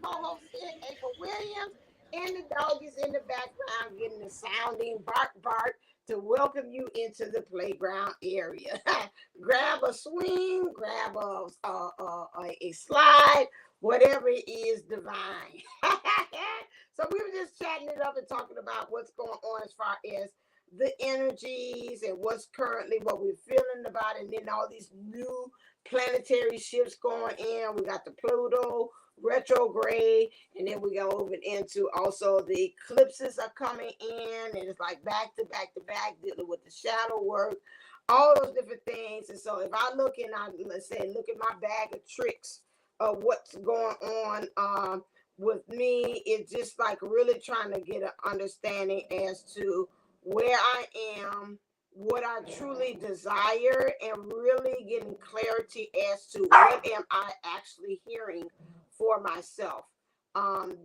co-host here, April Williams, and the dog is in the background getting the sounding bark bark to welcome you into the playground area. Grab a swing, grab a slide, whatever it is, divine. So we were just chatting it up and talking about what's going on as far as the energies and what's currently what we're feeling about, and then all these new planetary shifts going in. We got the Pluto retrograde, and then we go over into also the eclipses are coming in, and it's like back to back to back, dealing with the shadow work, all those different things. And so if I look and let's say look at my bag of tricks of what's going on with me, it's just like really trying to get an understanding as to where I am, what I truly desire, and really getting clarity as to what am I actually hearing for myself.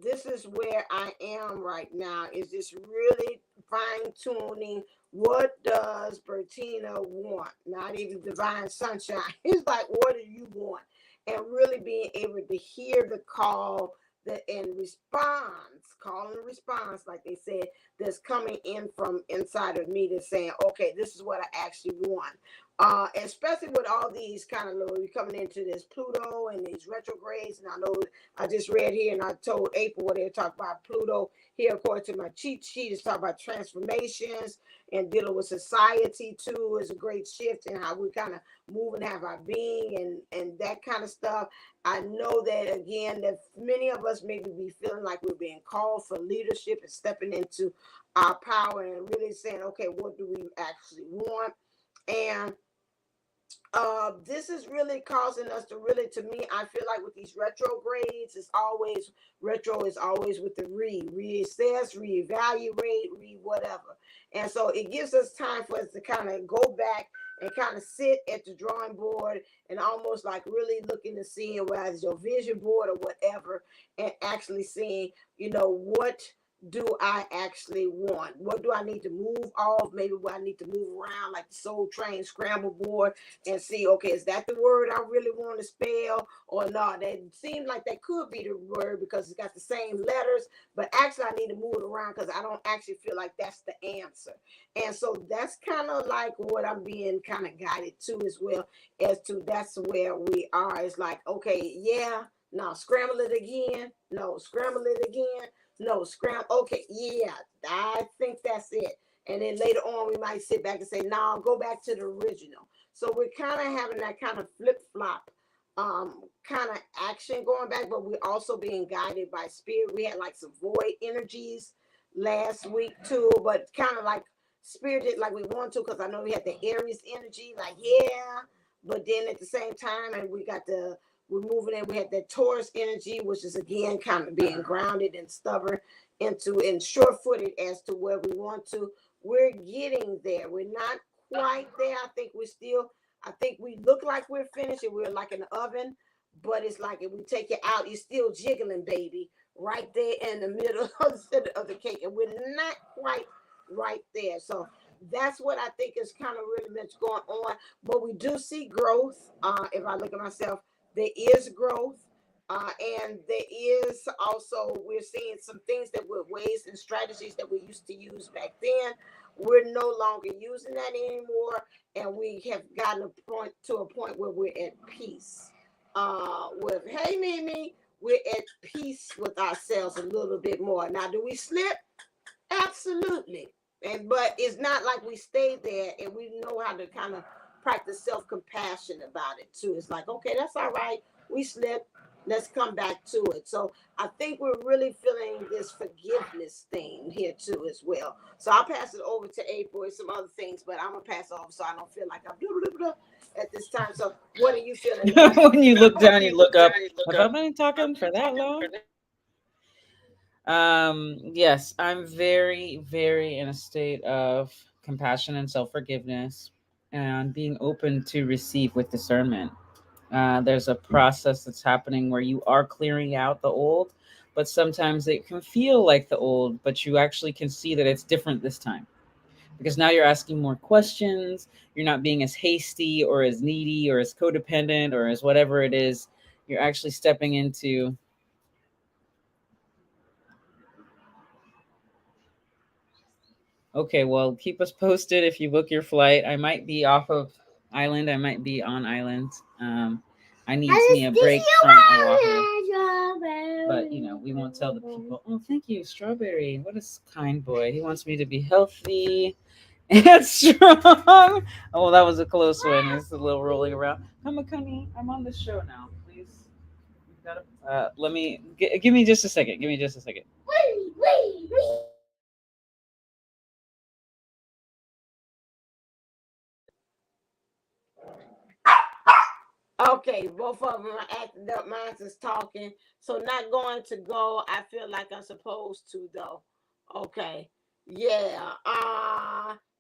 This is where I am right now, is just really fine tuning what does Bertina want, not even divine sunshine. It's like, what do you want? And really being able to hear the call and response, call and response, like they said, that's coming in from inside of me, that's saying, okay, this is what I actually want. Especially with all these kind of little, coming into this Pluto and these retrogrades. And I know I just read here and I told April what they talk about Pluto here, according to my cheat sheet, is talking about transformations and dealing with society too, is a great shift in how we kind of move and have our being and that kind of stuff. I know that again, that many of us maybe be feeling like we're being called for leadership and stepping into our power and really saying, okay, what do we actually want? And this is really causing us to really, to me, I feel like with these retrogrades, it's always, retro is always with the reassess, reevaluate, whatever. And so it gives us time for us to kind of go back and kind of sit at the drawing board and almost like really looking to seeing whether it's your vision board or whatever, and actually seeing, what do I actually want? What do I need to move off? Maybe what I need to move around, like the Soul Train scramble board, and see, okay, is that the word I really want to spell or not? That seems like that could be the word because it's got the same letters, but actually I need to move it around because I don't actually feel like that's the answer. And so that's kind of like what I'm being kind of guided to as well, as to that's where we are. It's like, okay, yeah, no, scramble it again. No, scramble it again. No, scram. Okay, yeah, I think that's it. And then later on, we might sit back and say, no, go back to the original. So we're kind of having that kind of flip flop kind of action going back, but we're also being guided by spirit. We had like some void energies last week too, but kind of like spirited like we want to, because I know we had the Aries energy, like, yeah, but then at the same time, and we're moving in. We had that Taurus energy, which is again kind of being grounded and stubborn and sure-footed as to where we want to. We're getting there. We're not quite there. I think we look like we're finished and we're like in the oven, but it's like if we take it out, you're still jiggling, baby, right there in the middle of the center of the cake. And we're not quite right there. So that's what I think is kind of really much going on. But we do see growth. If I look at myself, there is growth, and there is also, we're seeing some things that were ways and strategies that we used to use back then. We're no longer using that anymore, and we have gotten a point where we're at peace. With hey Mimi, we're at peace with ourselves a little bit more. Now, do we slip? Absolutely. But it's not like we stay there, and we know how to kind of practice self-compassion about it too. It's like, okay, that's all right. We slipped. Let's come back to it. So I think we're really feeling this forgiveness thing here too as well. So I'll pass it over to April and some other things, but I'm gonna pass off so I don't feel like I'm blah, blah, blah, at this time. So what are you feeling? When you look down, you look up. Have I been talking for that long? Yes, I'm very, very in a state of compassion and self-forgiveness and being open to receive with discernment. There's a process that's happening where you are clearing out the old, but sometimes it can feel like the old, but you actually can see that it's different this time because now you're asking more questions. You're not being as hasty or as needy or as codependent or as whatever it is. You're actually stepping into Okay, well, keep us posted if you book your flight. I might be off of island. I might be on island. I need me a break from Oahu. But, we won't tell the people. Oh, thank you, Strawberry. What a kind boy. He wants me to be healthy and strong. Oh, that was a close one. It's a little rolling around. Come on, Connie. I'm on the show now. Please. Let me give me just a second. Give me just a second. Okay, both of them are acting up. Mine's is talking. So not going to go. I feel like I'm supposed to though. Okay. Yeah.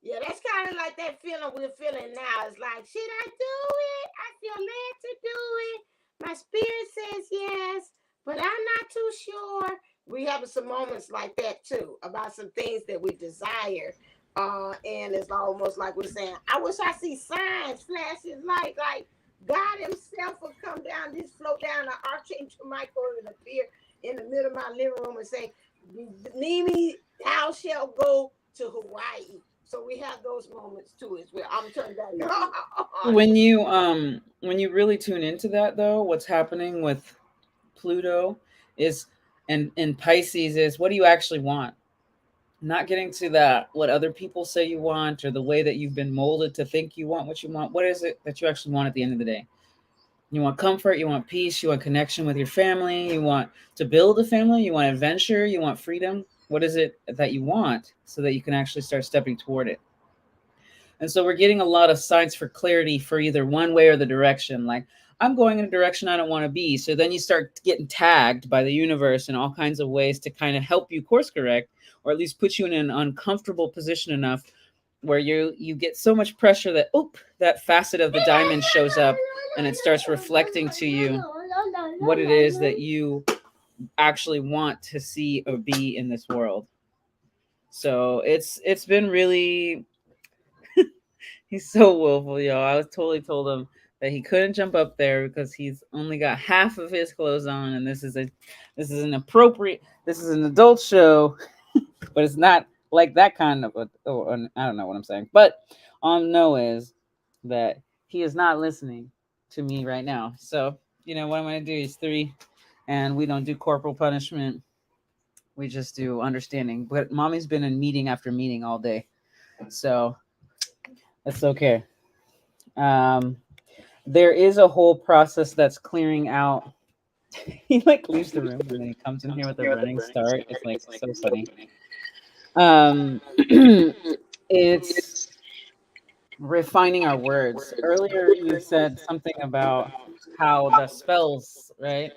Yeah, that's kind of like that feeling we're feeling now. It's like, should I do it? I feel led to do it. My spirit says yes, but I'm not too sure. We have some moments like that too about some things that we desire. And it's almost like we're saying, I wish I see signs, flashes, like God Himself will come down, just float down the Archangel Michael and appear in the middle of my living room and say, Mimi, thou shalt go to Hawaii. So we have those moments too as well. I'm turning back on. When you really tune into that though, what's happening with Pluto is and in Pisces is what do you actually want? Not getting to that what other people say you want or the way that you've been molded to think you want what you want. What is it that you actually want at the end of the day? You want comfort, you want peace, you want connection with your family, you want to build a family, you want adventure, you want freedom. What is it that you want so that you can actually start stepping toward it? And so we're getting a lot of signs for clarity for either one way or the direction. Like, I'm going in a direction I don't want to be. So then you start getting tagged by the universe in all kinds of ways to kind of help you course correct, or at least put you in an uncomfortable position enough where you get so much pressure that that facet of the diamond shows up and it starts reflecting to you what it is that you actually want to see or be in this world. So it's been really he's so willful, yo. I was totally told him that he couldn't jump up there because he's only got half of his clothes on, and this is an adult show, but it's not like that kind of I don't know what I'm saying. But all I know is that he is not listening to me right now. So what I'm gonna do is 3, and we don't do corporal punishment. We just do understanding. But mommy's been in meeting after meeting all day, so it's okay. Um, there is a whole process that's clearing out. He like leaves the room and then he comes in here with a running start. It's like so funny. It's refining our words. Earlier, you said something about how the spells, right?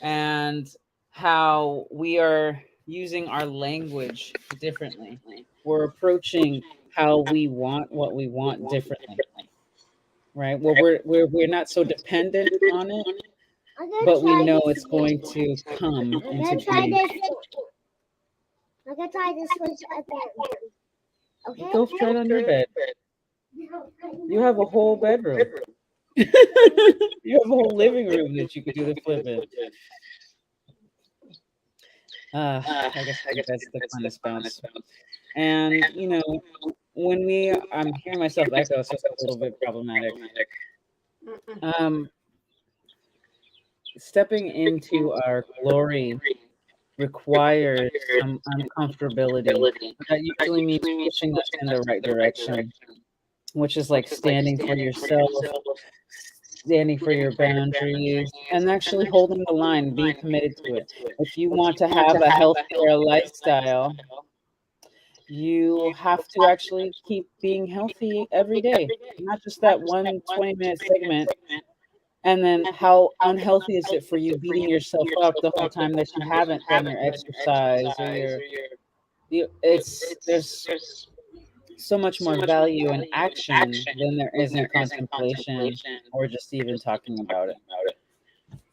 And how we are using our language differently. We're approaching how we want what we want differently, right? Well, we're not so dependent on it, but we know it's going to come into being. I'm gonna try this switch at that. Okay. Go try it on your bed. You have a whole bedroom. You have a whole living room that you could do the flip in. I guess that's the funnest bounce. And when I'm hearing myself echo, so it's a little bit problematic. Stepping into our glory requires some uncomfortability. That usually means pushing us in the right direction, which is like standing for yourself, standing for your boundaries, and actually holding the line, being committed to it. If you want to have a healthier lifestyle, you have to actually keep being healthy every day, not just that one 20-minute segment. And then how unhealthy is it for you beating yourself up the whole time that you haven't done your exercise or there's so much more value in action than there is in contemplation or just even talking about it.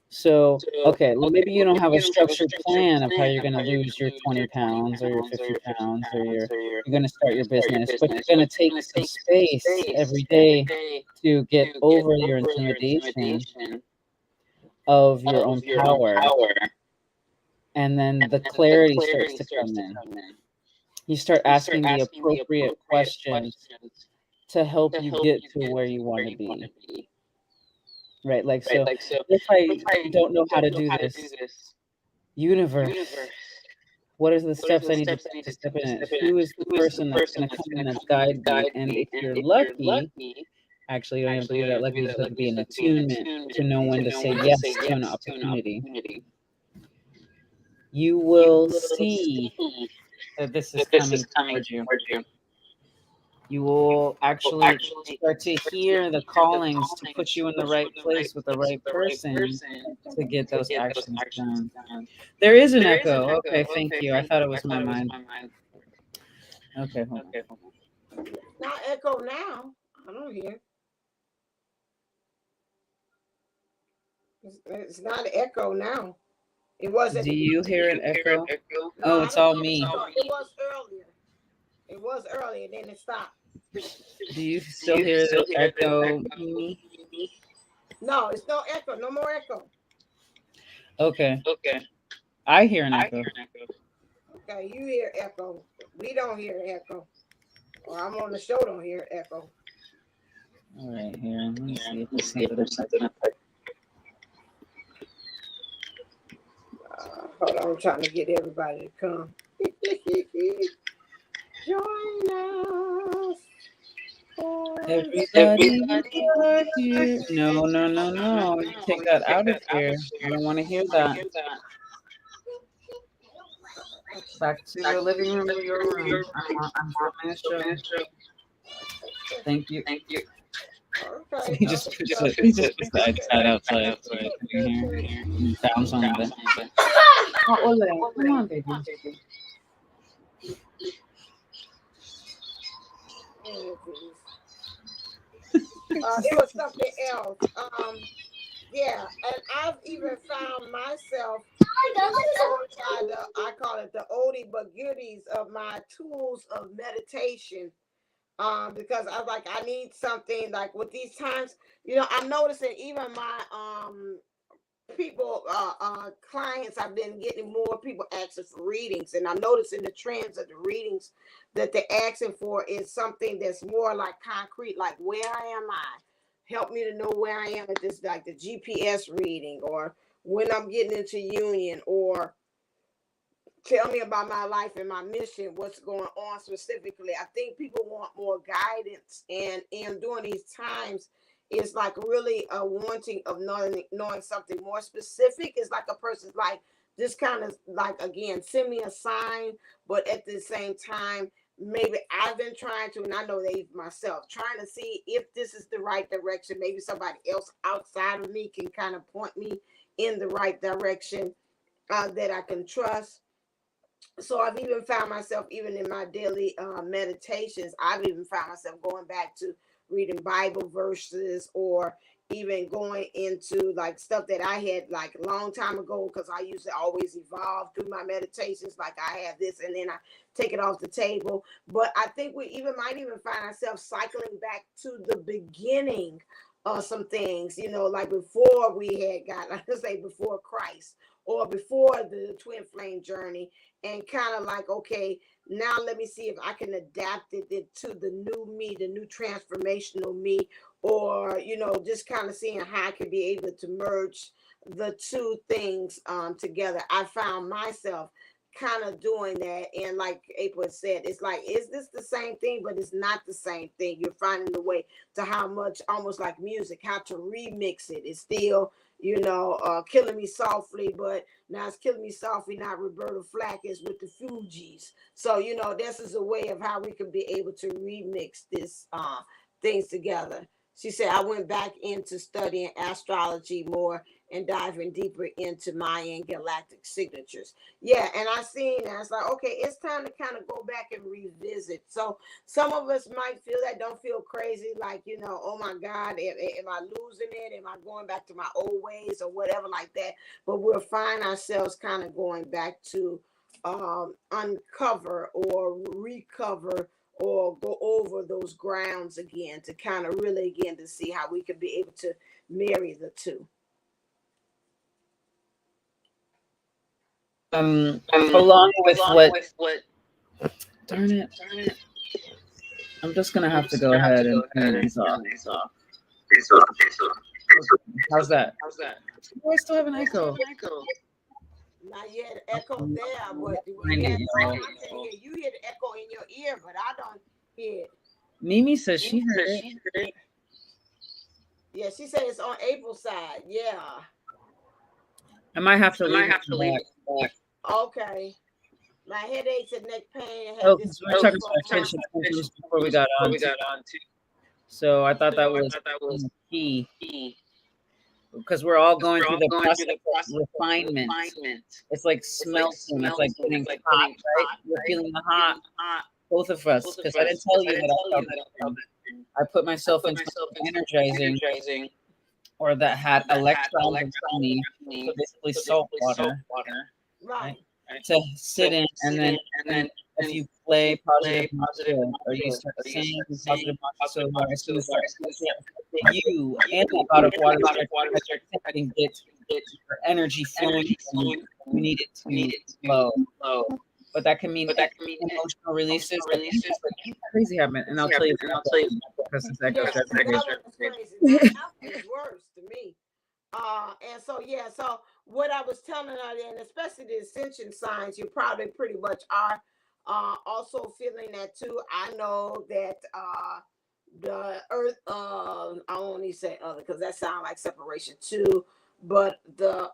So, okay, well, maybe you don't have a structured plan of how you're going to lose your 20 pounds or your 50 pounds or you're going to start your business, but you're going to take some space every day to get over your intimidation of your own power. And then the clarity starts to come in. you start asking the appropriate questions to help you get to where you want to be. Right? Like, so if I don't know how to do this, universe, what are the steps I need to take to step in it? Who is the person that's going to come in and guide me? And if you're lucky, actually, you don't have to be that lucky, you just have to be in attunement to know when to say yes to an opportunity. You will see that this is coming towards you. You will actually start to hear the callings to put you in the right place with the right person to get those actions done. There is an echo. Okay, thank you. I thought it was my mind. Okay, hold on. Not echo now. I don't hear. It's not an echo now. It wasn't. Do you hear an echo? No, Oh, it's all me. It was earlier. It was earlier, then it stopped. Do you still hear the echo, Mimi? No, it's no echo. No more echo. Okay. I hear an echo. Okay, you hear echo. We don't hear echo. Or I'm on the show, don't hear echo. All right, here. Let me see if there's something. Hold on, I'm trying to get everybody to come. Join us. Everybody are here. No. You take that out of here. I don't want to hear that. Back to the living room or your room. I'm filming a show. Thank you. Okay. He just puts the iPad outside so I can hear and bounce on it. Oh, Ole, come on, baby. It was something else. Yeah, and I've even found myself I call it the oldie but goodies of my tools of meditation. Because I was like, I need something like with these times, I'm noticing even my people clients, I've been getting more people asking for readings, and I'm noticing the trends of the readings that they're asking for is something that's more like concrete, like where am I, help me to know where I am at this, like the GPS reading, or when I'm getting into union, or tell me about my life and my mission, what's going on specifically. I think people want more guidance, and during these times, it's like really a wanting of knowing something more specific. It's like a person's like, this kind of like, again, send me a sign, but at the same time, maybe I've been trying to, and I know they myself, trying to see if this is the right direction. Maybe somebody else outside of me can kind of point me in the right direction that I can trust. So I've even found myself, even in my daily meditations, I've even found myself going back to reading Bible verses, or even going into like stuff that I had like a long time ago, because I used to always evolve through my meditations. Like I have this and then I take it off the table. But I think we even might even find ourselves cycling back to the beginning of some things, like before we had got, let's say before Christ, or before the twin flame journey, and kind of like, okay, now let me see if I can adapt it to the new me, the new transformational me, or, just kind of seeing how I could be able to merge the two things together. I found myself kind of doing that. And like April said, it's like, is this the same thing? But it's not the same thing. You're finding the way to how much, almost like music, how to remix it. It's still, killing me softly, but now it's killing me softly, not Roberta Flack is with the Fugees. So, this is a way of how we could be able to remix this things together. She said, I went back into studying astrology more and diving deeper into Mayan galactic signatures. Yeah, and I seen that. It's like, okay, it's time to kind of go back and revisit. So some of us might feel that, don't feel crazy, like, oh my God, am I losing it? Am I going back to my old ways or whatever like that? But we'll find ourselves kind of going back to uncover or recover or go over those grounds again, to kind of really, again, to see how we could be able to marry the two. Along with what Darn it. I'm just gonna have to go ahead and turn these off. How's that? Oh, I still have an echo. Not yet echo there, but when Find you it, y'all. I can hear you hear the echo in your ear, but I don't hear it. Mimi says she heard it. Yeah, she said it's on April's side. Yeah. I might have to leave it back. Okay. My headaches and neck pain Oh, have this because we were talking about attention symptoms before we got on. So I thought that was key. Because we're all going through the process of refinement. It's like smelting. It's like getting hot, right? You're feeling the hot, both of us. Because I didn't tell you that I felt it. I put myself into energizing, or that had electrons around me, so basically salt water, right. to sit in, and then if you play positive mantra, or you start saying positive mantra so hard, as soon as you and that pot of water start and get your energy flowing, you need it to flow. But that can mean emotional releases. Crazy happen, and I'll tell you because this echo That was crazy. That was worse to me. And so yeah, so what I was telling her, and especially the ascension signs, you probably pretty much are also feeling that too. I know that the earth, I don't need to say other because that sounds like separation too, but the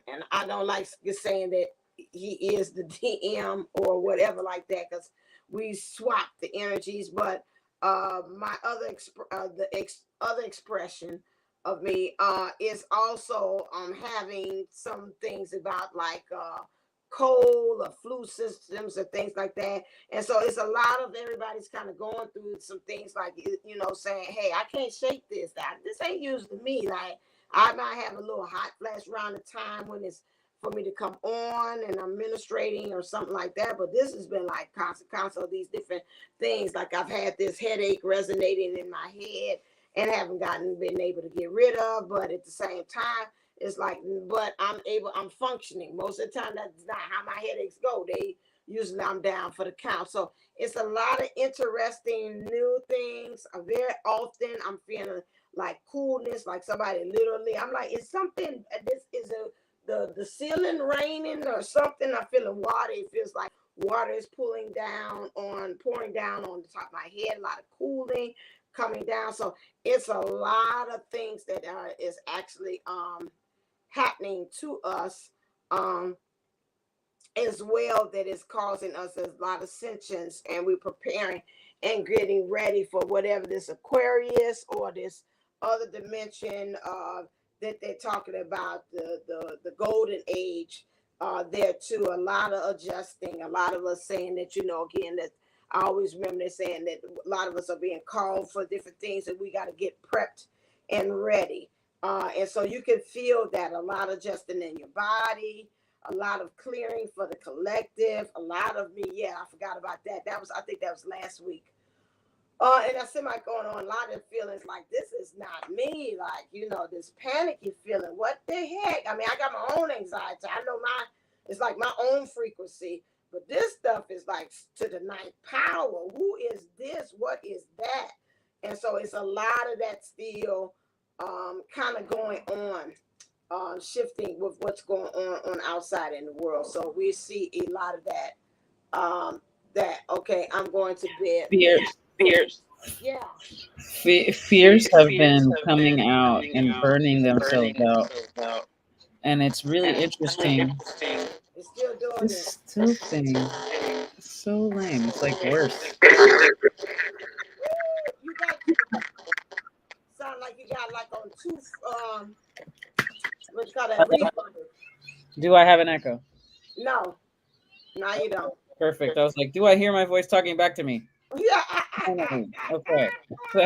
and I don't like saying that he is the DM or whatever like that, because we swap the energies. But my other other expression of me is also having some things about like cold or flu systems or things like that. And so it's a lot of everybody's kind of going through some things like, saying, hey, I can't shake this. This ain't usually me. Like I might have a little hot flash around the time when it's for me to come on and I'm ministrating or something like that. But this has been like constant these different things. Like I've had this headache resonating in my head and haven't been able to get rid of. But at the same time, it's like, but I'm functioning. Most of the time, that's not how my headaches go. Usually I'm down for the count. So it's a lot of interesting new things. Very often I'm feeling like coolness, like somebody literally, I'm like, it's something, this is the ceiling raining or something. I'm feeling water. It feels like water is pouring down on the top of my head, a lot of cooling coming down. So it's a lot of things that is actually happening to us as well, that is causing us a lot of ascensions, and we're preparing and getting ready for whatever this Aquarius or this other dimension that they're talking about, the golden age. There too, a lot of adjusting, a lot of us saying that, again, that I always remember they saying that a lot of us are being called for different things, and we got to get prepped and ready. And so you can feel that a lot of adjusting in your body, a lot of clearing for the collective, a lot of me. Yeah, I forgot about that. I think that was last week. And I see my going on a lot of feelings like this is not me, like, this panicky feeling. What the heck? I mean, I got my own anxiety. I know it's like my own frequency, but this stuff is like to the ninth power. Who is this? What is that? And so it's a lot of that still kind of going on, shifting with what's going on outside in the world. So we see a lot of that. Okay, I'm going to bed. Fears. Yeah. Fears have been coming out and burning themselves out. And it's really interesting. It's still doing This still thing is so lame. It's like worse. You got sound like you got like on two what you call that, reverb. Do I have an echo? No, you don't. Perfect. I was like, do I hear my voice talking back to me? Yeah. Okay. So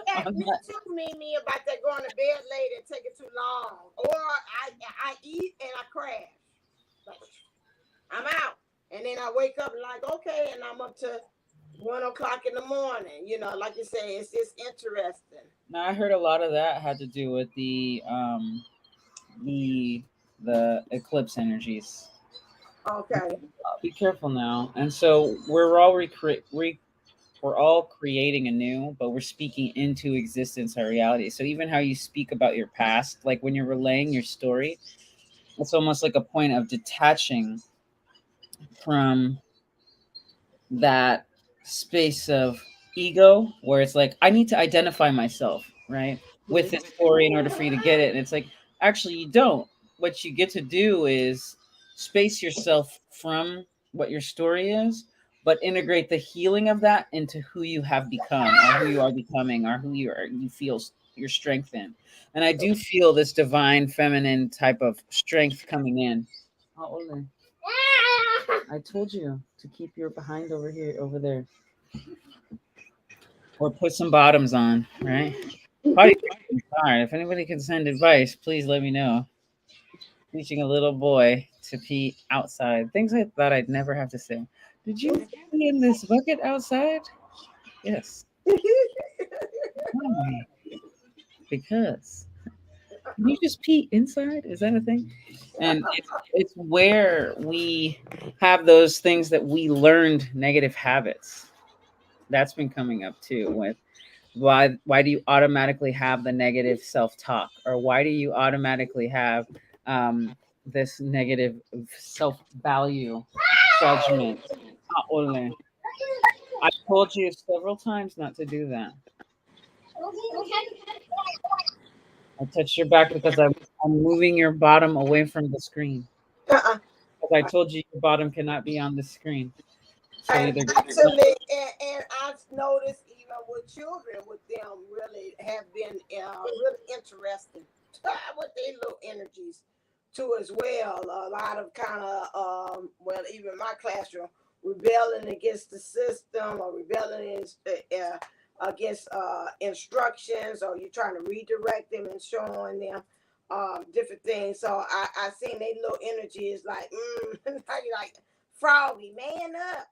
Yeah, you too, Mimi, about that going to bed late and taking too long. Or I eat and I crash. Like, I'm out. And then I wake up like, okay, and I'm up to 1 o'clock in the morning. Like you say, it's just interesting. now I heard a lot of that had to do with the eclipse energies. Okay. Be careful now. And so we're all creating anew, but we're speaking into existence our reality. So even how you speak about your past, like when you're relaying your story, it's almost like a point of detaching from that space of ego where it's like I need to identify myself, right, with this story in order for you to get it. And it's like, actually you don't. What you get to do is space yourself from what your story is, but integrate the healing of that into who you have become, or who you are becoming, or who you feel your strength in. And I do feel this divine feminine type of strength coming in. Oh, Ole. I told you to keep your behind over here, over there, or put some bottoms on, right? Body. All right. If anybody can send advice, please let me know. Teaching a little boy to pee outside. Things I thought I'd never have to say. Did you pee in this bucket outside? Yes. Why? Because. Can you just pee inside? Is that a thing? And it's where we have those things that we learned negative habits. That's been coming up too with why do you automatically have the negative self-talk, or why do you automatically have this negative self-value judgment. Ah, Ole. I told you several times not to do that. I touched your back because I'm moving your bottom away from the screen. Uh-uh. As I told you, your bottom cannot be on the screen. So And either actually, and I've noticed even with children, with them really have been really interesting with their little energies too as well. A lot of kind of well, even my classroom rebelling against the system or rebelling against instructions, or you're trying to redirect them and showing them different things. So I seen they little energies like like Froggy, man up,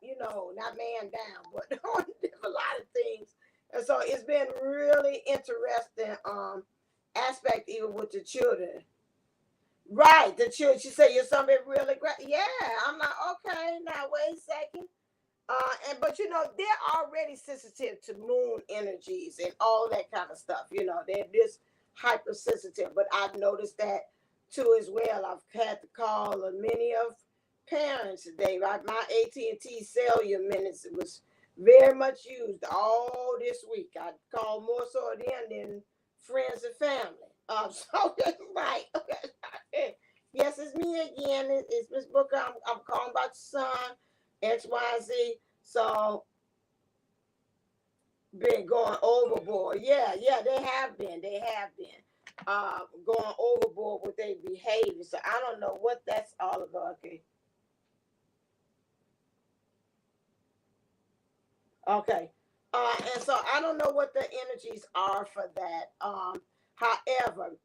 not man down, but on a lot of things. And so it's been really interesting aspect even with the children. Right, the children. She said you're something really great. Yeah, I'm like, okay, now wait a second. And but they're already sensitive to moon energies and all that kind of stuff. They're just hypersensitive. But I've noticed that too as well. I've had to call many of parents today. Right, my AT&T cellular minutes was very much used all this week. I called more so of them than friends and family. So right, okay. Yes, it's me again. It's Miss Booker. I'm calling about your son. XYZ. So been going overboard. Yeah, yeah, they have been. They have been going overboard with their behavior. So I don't know what that's all about. Okay. Okay. And so I don't know what the energies are for that. However,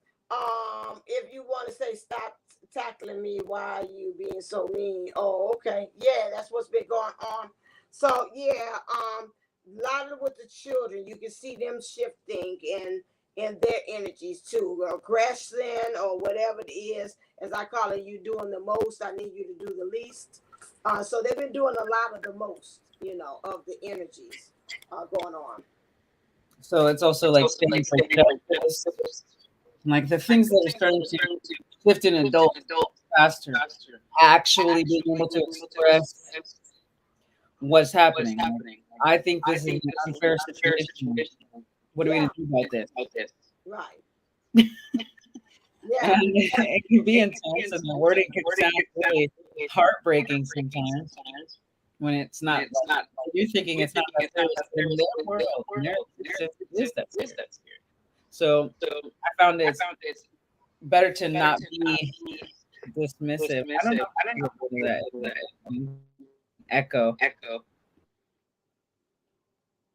if you want to say stop tackling me, why are you being so mean? Oh, okay. Yeah, that's what's been going on. So yeah, a lot of with the children, you can see them shifting in their energies too. Aggression or whatever it is, as I call it, you doing the most, I need you to do the least. So they've been doing a lot of the most, of the energies going on. so it's also like standing for justice, like the things that are starting to shift in adults faster, actually being able to express what's happening. Like, I think this is an unfair situation. What are we Yeah, going to do about this? right. And Yeah. it can be intense, and the wording can sound really heartbreaking sometimes when it's not like you're thinking it's not that serious, but in their world, in their existence, it is that serious. So I found it's better to not be dismissive. I don't know if you do that. Echo.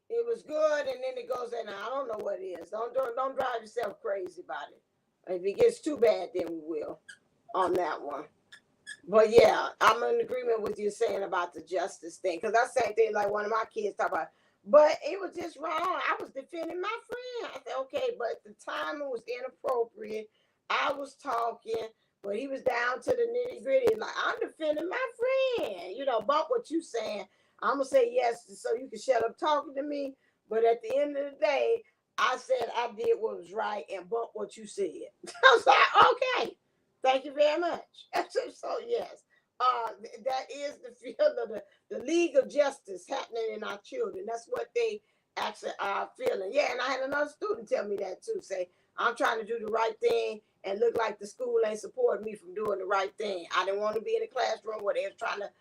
It was good, and then it goes in. I don't know what it is. Don't drive yourself crazy about it. If it gets too bad, then we will on that one. But yeah, I'm in agreement with you saying about the justice thing, because that's the same thing like one of my kids talk about. But it was just wrong. I was defending my friend. I said, okay, but the timing was inappropriate. I was talking. But he was down to the nitty gritty. Like, I'm defending my friend. Bump what you saying. I'm gonna say yes so you can shut up talking to me. But at the end of the day, I said I did what was right and bump what you said. I was like, okay, thank you very much. So yes, that is the field of the League of Justice happening in our children. That's what they actually are feeling. Yeah, and I had another student tell me that too. Say, I'm trying to do the right thing and look like the school ain't supporting me from doing the right thing. I didn't want to be in a classroom where they was trying to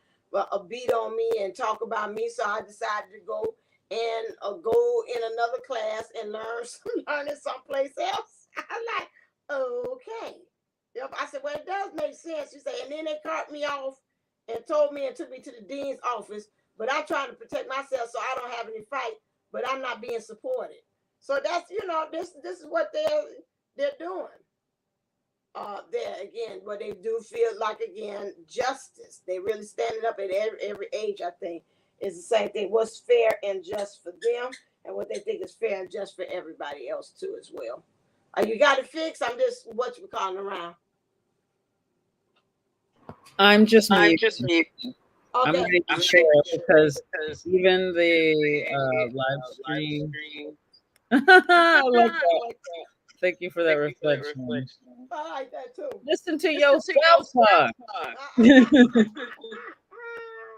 beat on me and talk about me, so I decided to go and go in another class and learn it someplace else. I'm like, okay. Yep. I said, well, it does make sense. You say, and then they caught me off and told me and took me to the dean's office. But I'm trying to protect myself so I don't have any fight. But I'm not being supported. So that's this is what they're doing. There again, but they do feel like again justice. They really standing up at every age. I think is the same thing. What's fair and just for them, and what they think is fair and just for everybody else too as well. You got it fixed. I'm just what you calling around. I'm just I'm mute. just mute. I'm Okay. not even sure because even the live stream. I like that. Thank you for that reflection. I like that too. Listen to yourself talk.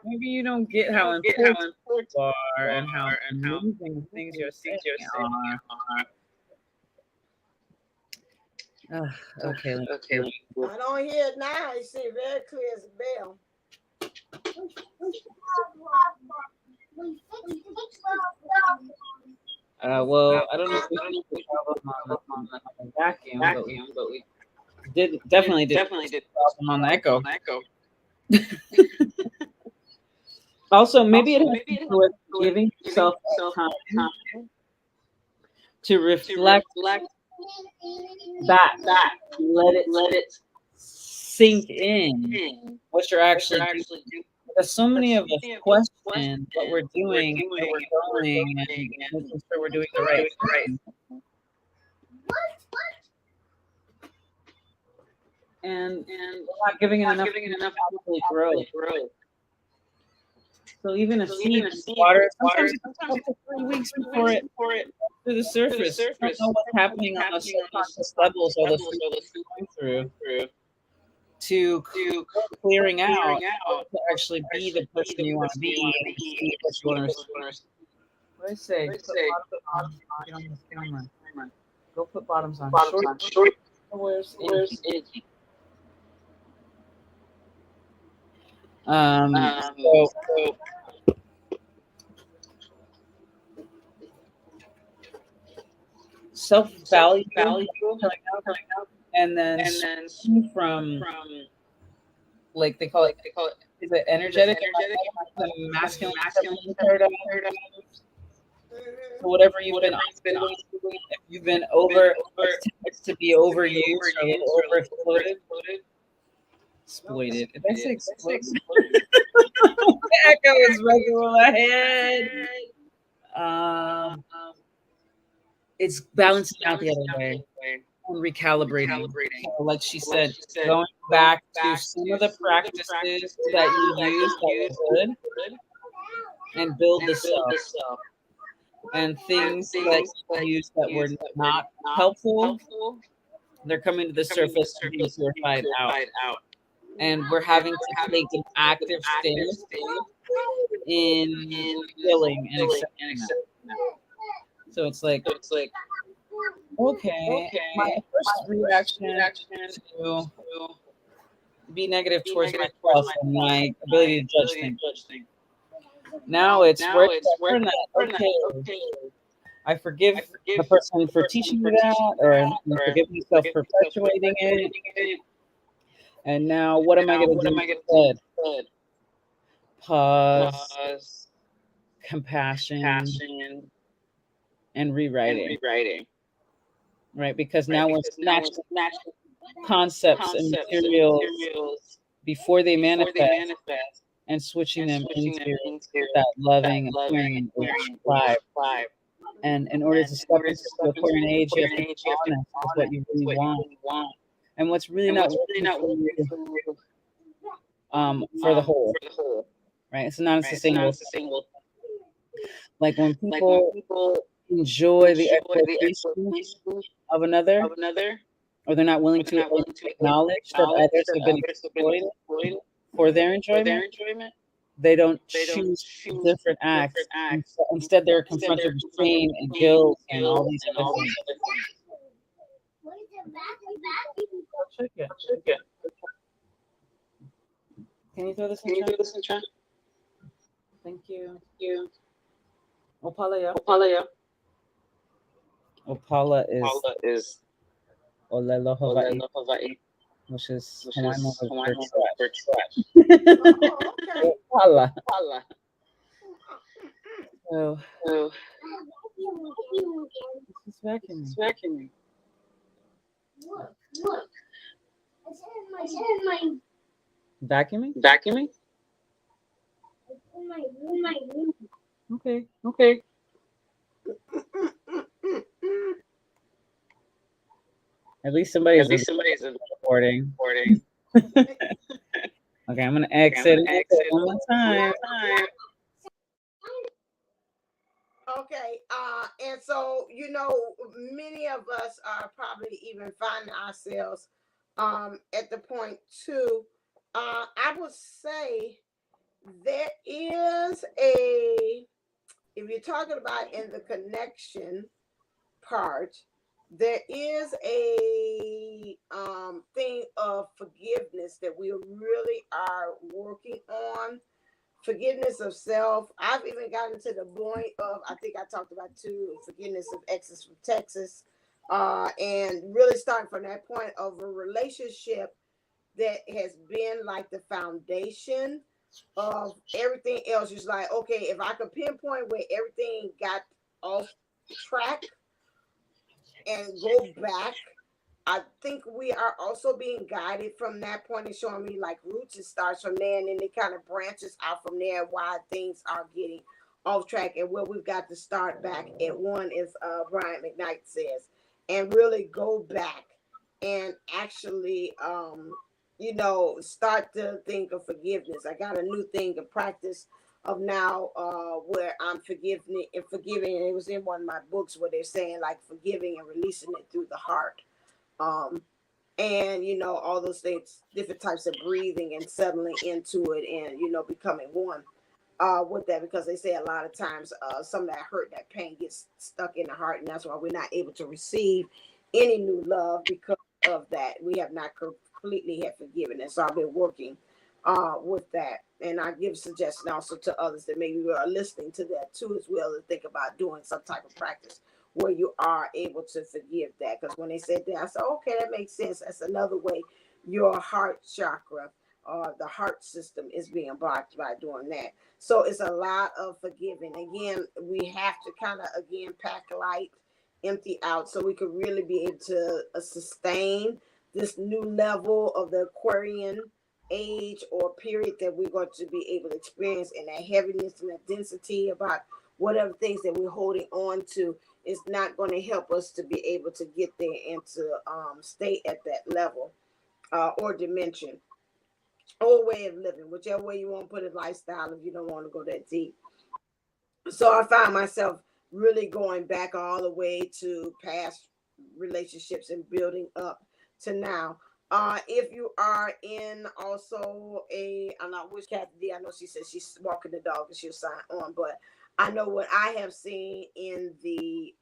Maybe you don't get how important you are and how amazing things you're saying are. Okay. I don't hear it now. It seems very clear as a bell. Well, I don't know if we can problem on the vacuum, but we definitely did problem on the echo. Also, maybe it has to do with giving yourself time to reflect back, let it sink in what you're actually doing. Because so many of us question what we're doing, and where we're going, and making sure we're doing the right thing. And we're not giving it enough to grow. So even a seed water, sometimes it takes up to 3 weeks before it to the surface. You don't know what's happening on the subconscious levels or the food going through to clearing out to actually be the person you want to be and receive what you want to receive. What do I say? Put bottoms on. Get on this camera. Go put bottoms on. Short. Where's energy? So self-value coming out, and then from like they call it is it energetic the masculine paradigm. So whatever you've been if you've been over to be overused or exploited. Did I say exploited? The echo is regular ahead. It's balancing out the other way and recalibrating. So like she said, going back to some of the practices that you use that were good and build the self. And things that you use that were not helpful, they're coming to the surface and being purified out. And we're having to take an active stance in healing and accepting that. So it's like, okay. My first reaction to be negative towards myself and my ability to judge things. Now it's where okay. I forgive the person for teaching me that, or I forgive myself for perpetuating it. And now, what am I going to do instead? Pause, compassion, and rewriting. Right, because now we're snatching concepts and materials before they manifest and switching them into that loving, caring, life. And in order to step into the Aquarian age, you have to be honest with what you really want. and what's really not working for you, for the whole, right? It's not a sustainable. Like when people enjoy the exploitation of another, or they're not willing to acknowledge that others have been exploited for their enjoyment, they don't choose different acts. Instead, they're confronted with shame and guilt and all these other things. Check it. Can you throw this in chat? Thank you. Opala, yeah. Opala is Olelo Hawaii, which is Hawaiian for trash. Okay. Opala. So this is vacuuming. Look. I said my Vacuuming? in my room. Okay. At least somebody is recording. Okay, I'm gonna exit one more time. Okay, and so many of us are probably even finding ourselves at the point too. I would say there is if you're talking about in the connection part, there is a thing of forgiveness that we really are working on. Forgiveness of self. I've even gotten to the point of, I think I talked about too, forgiveness of exes from Texas, and really starting from that point of a relationship that has been like the foundation of everything else. Just like, okay, if I could pinpoint where everything got off track and go back, I think we are also being guided from that point and showing me like roots. It starts from there and then it kind of branches out from there why things are getting off track and where we've got to start back at one, as Brian McKnight says, and really go back and actually start to think of forgiveness. I got a new thing to practice of now, where I'm forgiving. And it was in one of my books where they're saying like forgiving and releasing it through the heart. And all those things, different types of breathing and settling into it, and becoming one with that, because they say a lot of times some of that hurt, that pain gets stuck in the heart, and that's why we're not able to receive any new love because of that. We have not completely had forgiveness. So I've been working with that, and I give suggestions also to others that maybe are listening to that too as well, to think about doing some type of practice where you are able to forgive that. Because when they said that, I said, okay, that makes sense. That's another way your heart chakra or the heart system is being blocked by doing that. So it's a lot of forgiving. Again, we have to kind of pack light, empty out, so we could really be able to sustain this new level of the Aquarian age or period that we're going to be able to experience, and that heaviness and that density about whatever things that we're holding on to is not going to help us to be able to get there and to stay at that level or dimension or way of living, whichever way you want to put it, lifestyle, if you don't want to go that deep. So I find myself really going back all the way to past relationships and building up to now. If you are in also I'm not which Kathy, I know she said she's walking the dog and she'll sign on, but I know what I have seen in the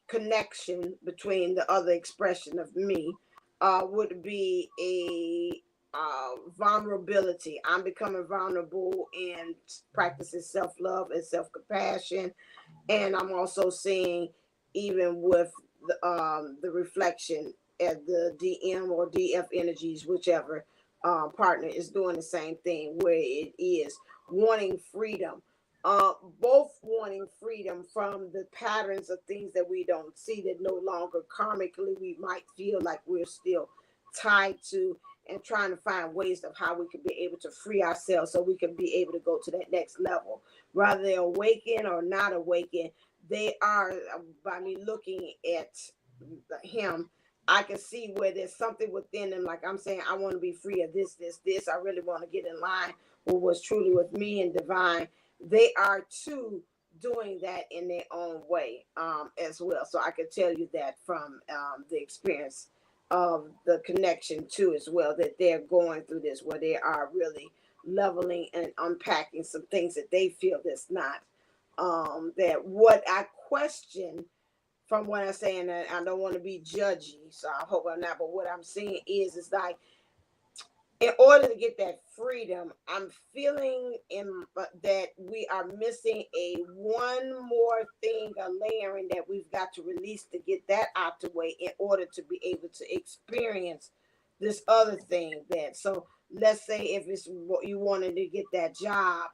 connection between the other expression of me would be a vulnerability. I'm becoming vulnerable and practicing self-love and self-compassion, and I'm also seeing even with the reflection at the DM or DF energies, whichever partner is doing the same thing, where it is wanting freedom, both wanting freedom from the patterns of things that we don't see, that no longer karmically we might feel like we're still tied to, and trying to find ways of how we could be able to free ourselves so we can be able to go to that next level, rather they awaken or not awaken. They are, by me looking at him, I can see where there's something within them. Like I'm saying, I want to be free of this, this, this. I really want to get in line with what's truly with me and divine. They are too doing that in their own way as well. So I can tell you that from the experience of the connection too as well, that they're going through this where they are really leveling and unpacking some things that they feel that's not that what I question from what I'm saying, and I don't want to be judgy, so I hope I'm not, but what I'm saying is like in order to get that freedom, I'm feeling in that we are missing a one more thing, a layering that we've got to release to get that out the way in order to be able to experience this other thing. That so let's say if it's what you wanted to get that job,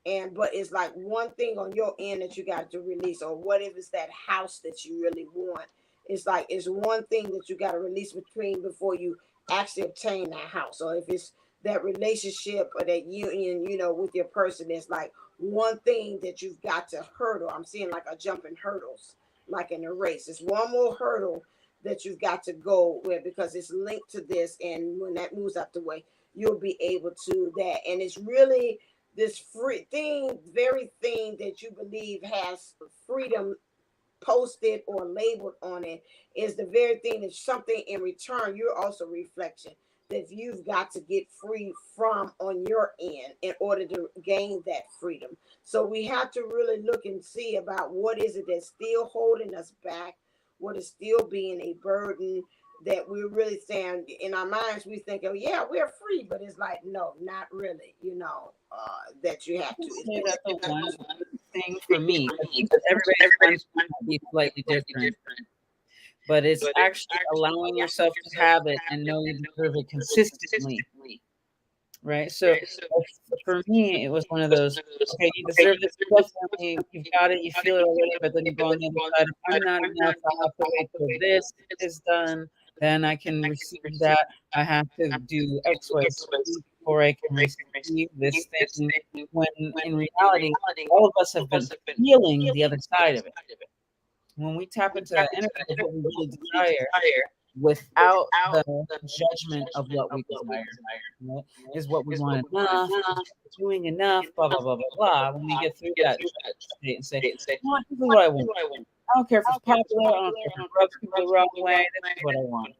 and but it's like one thing on your end that you got to release, or what if it's that house that you really want? It's like it's one thing that you got to release between before you actually obtain that house, or if it's that relationship or that union, you know, with your person, it's like one thing that you've got to hurdle. I'm seeing like a jumping hurdles, like in a race. It's one more hurdle that you've got to go with because it's linked to this, and when that moves out the way, you'll be able to that. And it's really this free thing, very thing that you believe has freedom posted or labeled on it is the very thing that something in return you're also reflection that you've got to get free from on your end in order to gain that freedom. So we have to really look and see about what is it that's still holding us back, what is still being a burden that we're really saying in our minds. We think, oh yeah, we're free, but it's like no, not really, you know, that you have to Say that the one thing for me, because everybody's one might be slightly different, but it's actually allowing yourself to have it and know you deserve it consistently, right? So for me, it was one of those, okay, you deserve this, definitely, you've got it, you feel it already, but then you go on the other side, I'm not enough, I have to wait till this is done, then I can receive that, I have to do X, Y, Z before I can receive this thing, when in reality, all of us have been feeling the other side of it. When we tap into that energy of what we really desire, without the judgment of what we desire, right? Is what we want enough? Doing enough? Blah blah blah blah blah. When we get through that state and say, "No, this is what I want. I don't care if it's popular. I don't care if it rubs people the wrong way. This is what I want."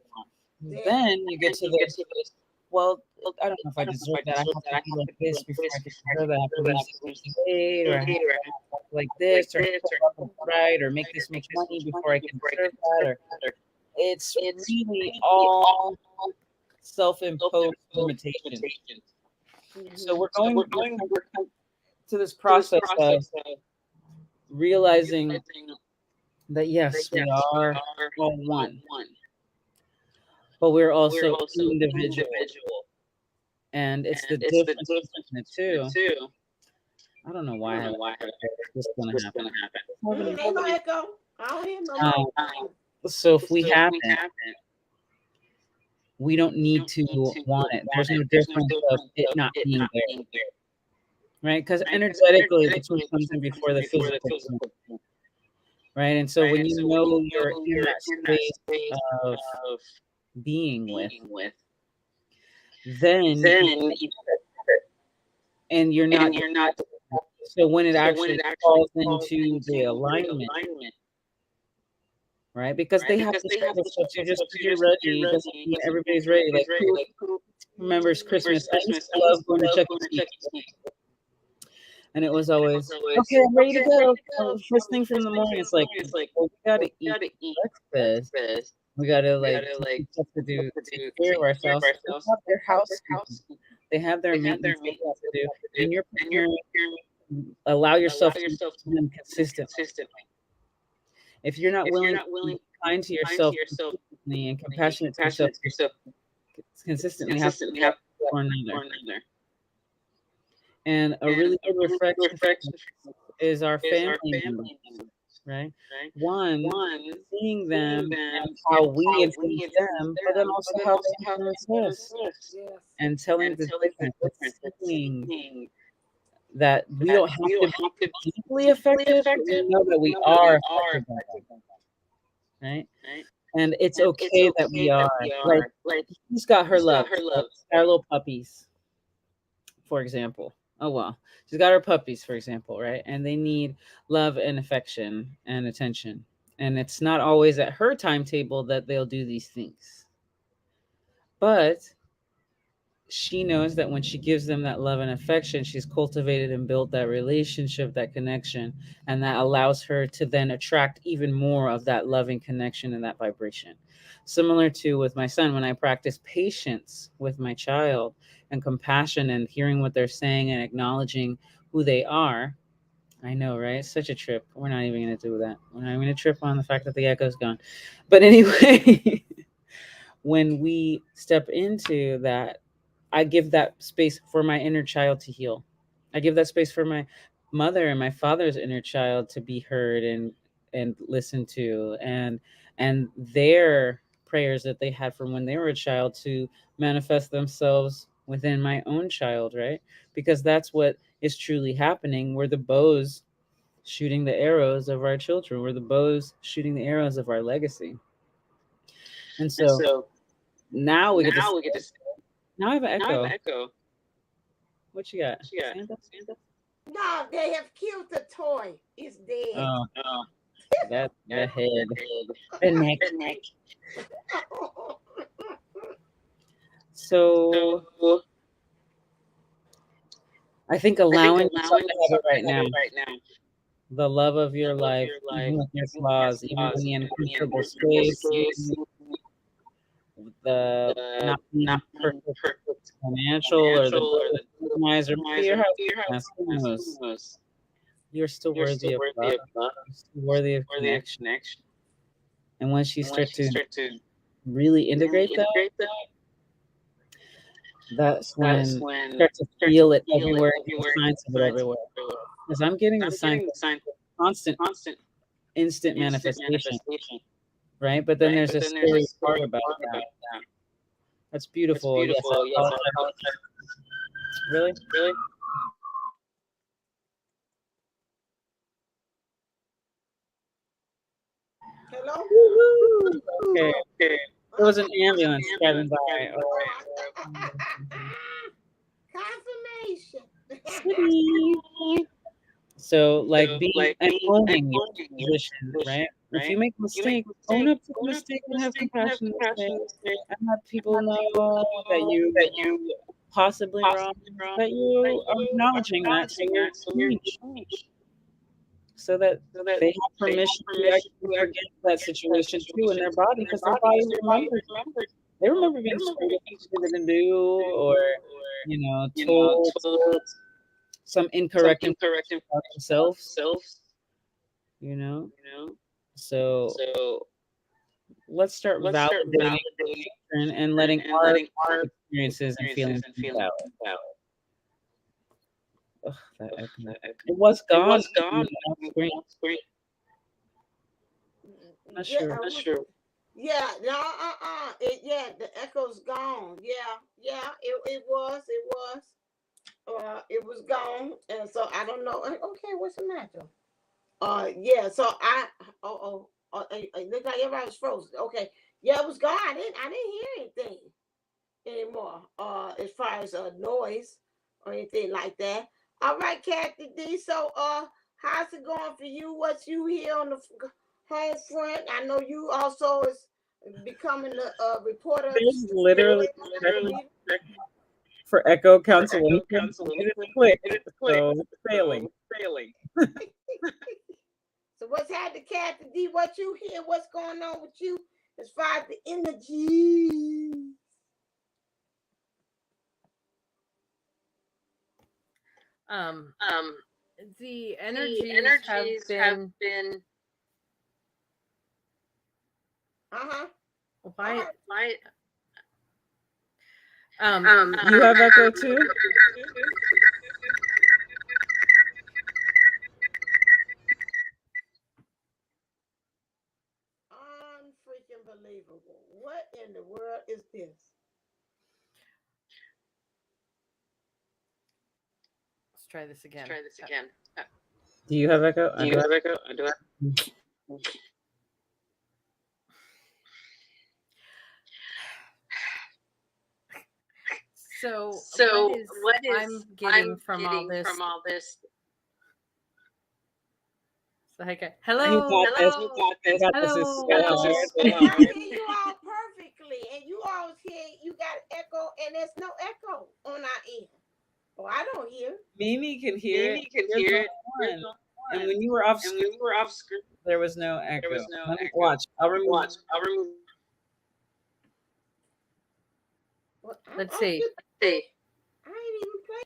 Then you get to this. Well, I don't know if I deserve that. I have to be like this before I can deserve that. I have to lose this weight, or I have to act like this, or right, or make this much money before I can deserve that, or it's really all self-imposed limitations. So we're going to this process of realizing that yes, we are all one, but we're also individual, and it's the difference in the two. I don't know why I have this going to happen. Ain't no echo. I don't hear no. So if we have it, we don't need to want it. There's no difference of it not being there, right? Because energetically, the truth comes in before the physical, right? And so when you know you're in that space of being with, then and you're not. So when it actually falls into the alignment, right? Because they have to show the stuff. So just because you're ready doesn't mean everybody's ready. Like who remembers Christmas? I used to love going to Chuck E. Cheese. And it was always, okay, I'm ready to go. First thing from the morning, it's like, well, we gotta eat breakfast. We gotta stuff to do, take care of ourselves. They have their housekeeping. They have their maintenance they have to do. And you're preparing, allow yourself to do them consistently. If you're not willing to be kind to yourself consistently and compassionate to yourself consistently, have to be or another. And a really good reflection is our family members, right? One, seeing them and how we influence them, but then also how they influence us, and telling the difference, seeing that we don't have to be deeply affected, but we know that we are affected by that, right? And it's okay that we are. Like, she's got her love. Our little puppies, for example. Oh, well. She's got her puppies, for example, right? And they need love and affection and attention. And it's not always at her timetable that they'll do these things. But she knows that when she gives them that love and affection, she's cultivated and built that relationship, that connection, and that allows her to then attract even more of that loving connection and that vibration. Similar to with my son, when I practice patience with my child and compassion and hearing what they're saying and acknowledging who they are. I know, right? It's such a trip. We're not even going to do that. We're not even going to trip on the fact that the echo's gone. But anyway, when we step into that, I give that space for my inner child to heal. I give that space for my mother and my father's inner child to be heard and listened to, and their prayers that they had from when they were a child to manifest themselves within my own child, right? Because that's what is truly happening. We're the bows shooting the arrows of our children. We're the bows shooting the arrows of our legacy. And so now we get to now I have an echo. What you got? Santa? No, they have killed the toy. It's dead. Oh, that the head, the neck. So I think allowing yourself to have it right now, the love of your life, even with your flaws, even in the uncomfortable space, the not being perfect financial or the compromise or maybe your house, who knows? You're still worthy of love. You're still worthy of connection. And once you start to really integrate that, that's when you start to feel it everywhere, the signs of it everywhere. Because I'm getting the sign of constant, instant manifestation, right? But then there's a scary part about that. That's beautiful. Yes, I apologize. Really? Hello? Woo-hoo! Okay. There was an ambulance driving by. Confirmation. So, like being and owning your position, right? If you make a mistake, own up to the mistake and have compassion to say, and let people know that you possibly wrong, that you are acknowledging that so you're change. So that they have permission to actually forget that situation too in their body, because their body remembers. They remember being screwed up things they didn't do, or told some incorrect information about themselves. So let's start validating and letting our experiences and feelings be valid. Ugh, that echo. It was gone. Not sure. Yeah, no, the echo's gone. Yeah, it was. It was gone, and so I don't know. Okay, what's the matter? Yeah. So it looked like everybody was frozen. Okay, yeah, it was gone. I didn't hear anything anymore. As far as noise or anything like that. All right, Kathy D. So how's it going for you? What's you here on the home front? I know you also is becoming a reporter. There's literally for echo cancellation. It is quick, so it's failing. So what's happening, Kathy D? What you hear? What's going on with you as far as the energy? The energies have been why you have echo too? Unfreaking believable. What in the world is this? Let's try this again. Do you have echo? I do have echo. So, So what is I'm getting from all this? So, okay. Hello. You got this. You got this. It's so hard. I hear you all perfectly, and you all hear you got echo, and there's no echo on our end. Oh, I don't hear. Mimi can hear it. Here's the one. And when you were off screen, there was no echo. Let me watch. I'll remove. Well, Let's see. I ain't even playing.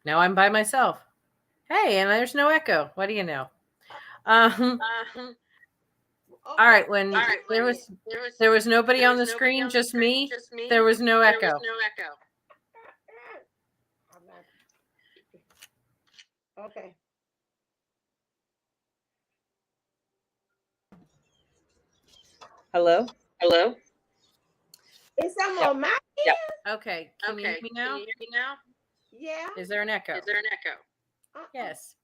Now I'm by myself. Hey, and there's no echo. What do you know? All right. When there was nobody on the screen, just me. There was no echo. Okay. Hello. Is something on my end? Okay. Can you hear me now? Yeah. Is there an echo? Yes.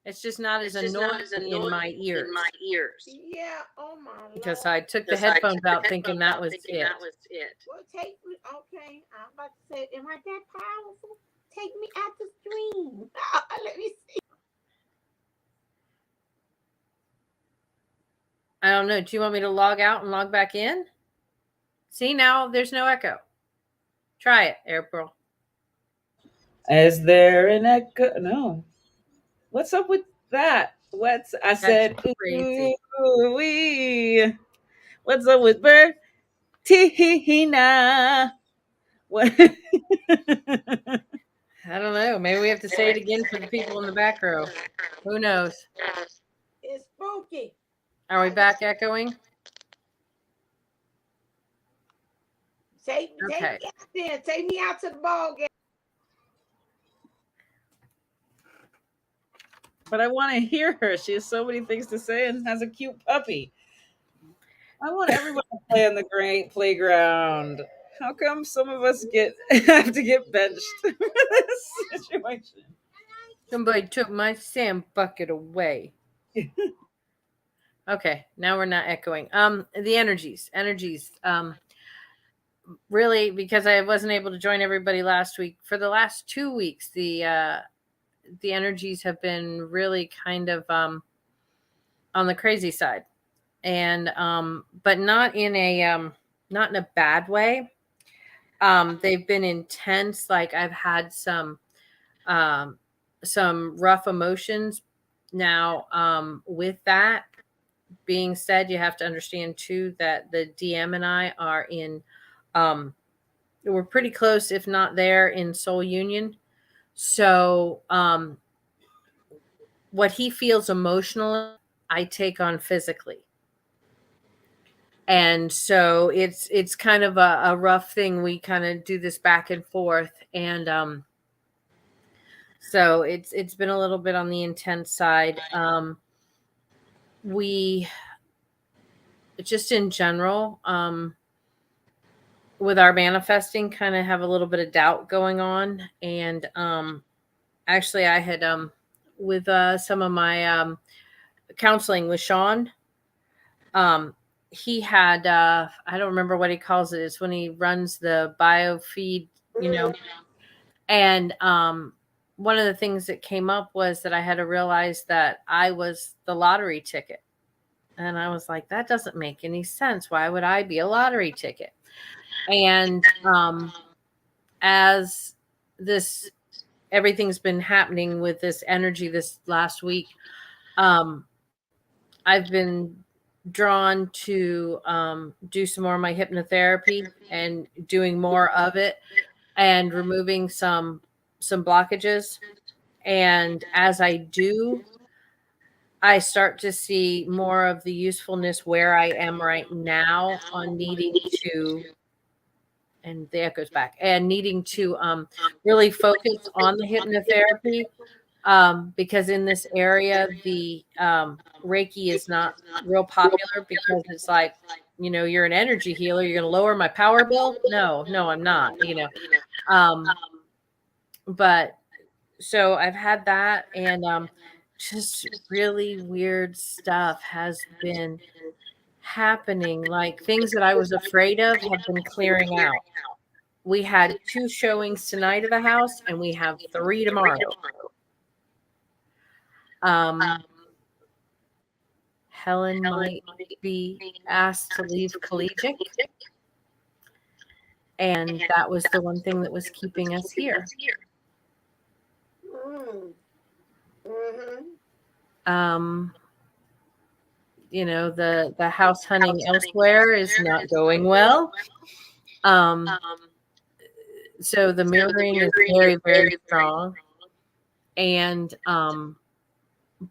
It's just not as annoying in my ears. Yeah. Oh my Lord. Because I took the headphones out thinking that was it. Well, take me. Okay. I'm about to say, am I that powerful? Take me out the stream. Let me see. I don't know. Do you want me to log out and log back in? See, now there's no echo. Try it, April. Is there an echo? No. What's up with that? I said, crazy. Ooh-wee. What's up with Bertina? What? I don't know. Maybe we have to say it again for the people in the back row. Who knows? It's spooky. Are we back echoing? Take me out there. Take me out to the ball game. But I want to hear her. She has so many things to say and has a cute puppy. I want everyone to play on the great playground. How come some of us have to get benched for this situation? Somebody took my sand bucket away. Okay, now we're not echoing. The energies. Really, because I wasn't able to join everybody last week. For the last 2 weeks, the energies have been really kind of on the crazy side, and but not in a bad way. They've been intense. Like I've had some rough emotions. Now, with that being said, you have to understand too that the DM and I are in we're pretty close, if not there, in soul union. So what he feels emotionally, I take on physically. And so it's kind of a rough thing. We kind of do this back and forth. And so it's been a little bit on the intense side. We just in general, with our manifesting, kind of have a little bit of doubt going on. And actually I had with some of my counseling with Sean, he had I don't remember what he calls it. It's when he runs the biofeed, and one of the things that came up was that I had to realize that I was the lottery ticket. And I was like, that doesn't make any sense. Why would I be a lottery ticket? And as everything's been happening with this energy this last week, I've been drawn to do some more of my hypnotherapy and doing more of it and removing some blockages. And as I do, I start to see more of the usefulness where I am right now on needing to, and the echo's back, and needing to really focus on the hypnotherapy. Because in this area, the Reiki is not real popular because it's like, you're an energy healer. You're going to lower my power bill? No, I'm not, but so I've had that, and just really weird stuff has been happening. Like things that I was afraid of have been clearing out. We had 2 showings tonight of the house, and we have 3 tomorrow. Helen might be asked to leave collegiate, and that was the one thing that was keeping us here. You know, the house hunting elsewhere is not going well. So the mirroring is very, very strong. And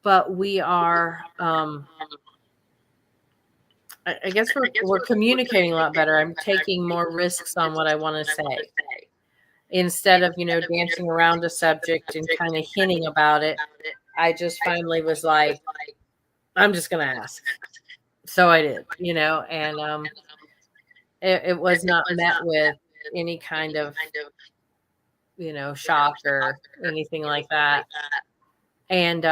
but we are I guess we're communicating a lot better. I'm taking more risks on what I want to say, instead of, you know, dancing around a subject and kind of hinting about it. I just finally was like, I'm just gonna ask. So I did, you know, and it was not met with any kind of, you know, shock or anything like that. And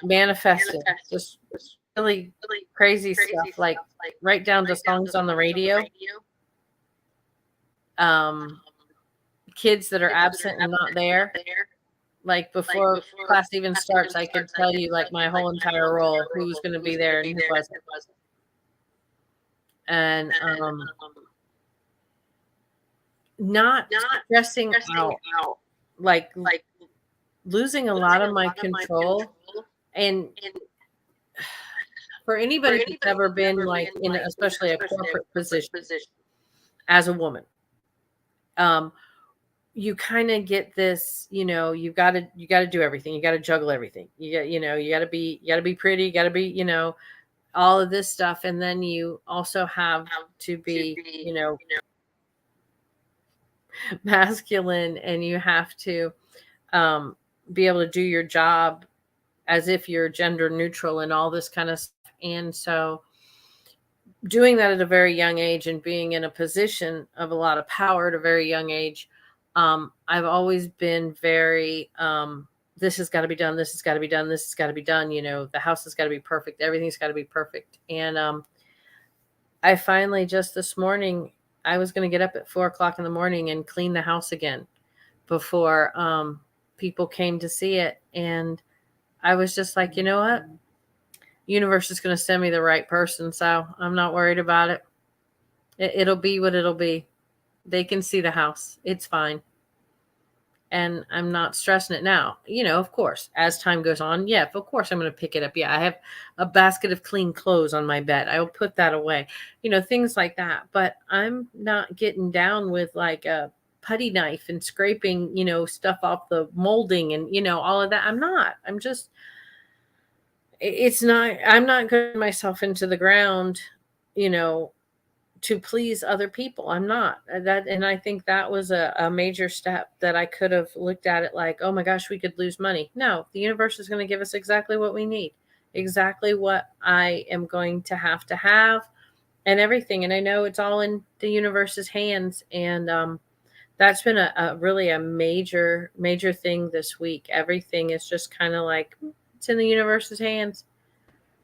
manifested just really crazy stuff, like right down to songs on the radio. Kids that are absent and not there. Like before class even starts, I could tell you like my whole entire role, who was going to be there and who wasn't. And not stressing out, like losing a lot of my control. And for anybody who's ever been like in especially a corporate position as a woman, you kind of get this, you know, you got to do everything. You got to juggle everything. You got to be pretty, you got to be, you know, all of this stuff. And then you also have to be, you know, masculine, and you have to be able to do your job as if you're gender neutral and all this kind of stuff. And so doing that at a very young age and being in a position of a lot of power at a very young age, I've always been very, this has got to be done. This has got to be done. This has got to be done. You know, the house has got to be perfect. Everything's got to be perfect. And I finally, just this morning, I was going to get up at 4:00 in the morning and clean the house again before people came to see it. And I was just like, you know what? Universe is going to send me the right person. So I'm not worried about it. It'll be what it'll be. They can see the house. It's fine. And I'm not stressing it now. You know, of course, as time goes on, yeah, of course I'm going to pick it up. Yeah, I have a basket of clean clothes on my bed. I will put that away. You know, things like that. But I'm not getting down with like a putty knife and scraping, you know, stuff off the molding and, you know, all of that. I'm not. I'm just, it's not, I'm not getting myself into the ground, you know, to please other people. I'm not that. And I think that was a major step that I could have looked at it like, oh my gosh, we could lose money. No, the universe is going to give us exactly what we need, exactly what I am going to have and everything. And I know it's all in the universe's hands. And that's been a really a major thing this week. Everything is just kind of like, it's in the universe's hands.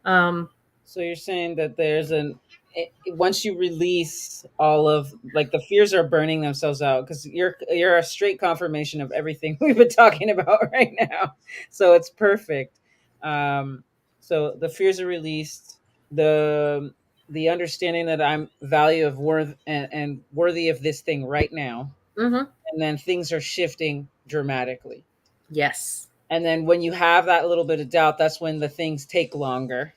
So you're saying that there's once you release all of, like, the fears are burning themselves out, because you're a straight confirmation of everything we've been talking about right now. So it's perfect. So the fears are released, the understanding that I'm value of worth and worthy of this thing right now. Mm-hmm. And then things are shifting dramatically. Yes. And then when you have that little bit of doubt, that's when the things take longer.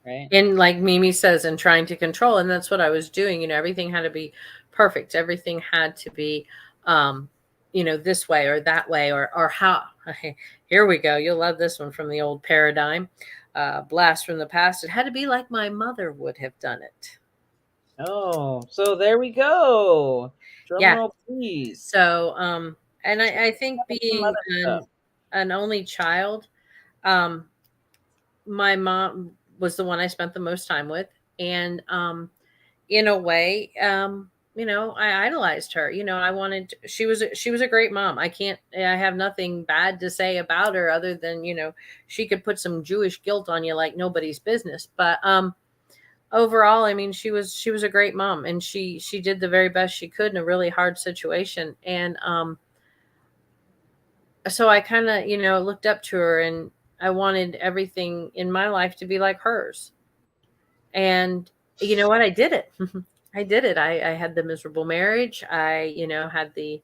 Right. And like Mimi says, and trying to control. And that's what I was doing. You know, everything had to be perfect. Everything had to be, you know, this way or that way or how. Here we go. You'll love this one from the old paradigm. Blast from the past. It had to be like my mother would have done it. Oh, so there we go. Drum roll, please. So, and I think being an only child, my mom was the one I spent the most time with. And in a way, you know, I idolized her. You know, she was a great mom. I have nothing bad to say about her other than, you know, she could put some Jewish guilt on you like nobody's business. But overall, I mean, she was a great mom, and she did the very best she could in a really hard situation. And so I kind of, looked up to her, and I wanted everything in my life to be like hers. And you know what? I did it. I did it. I had the miserable marriage. I, had the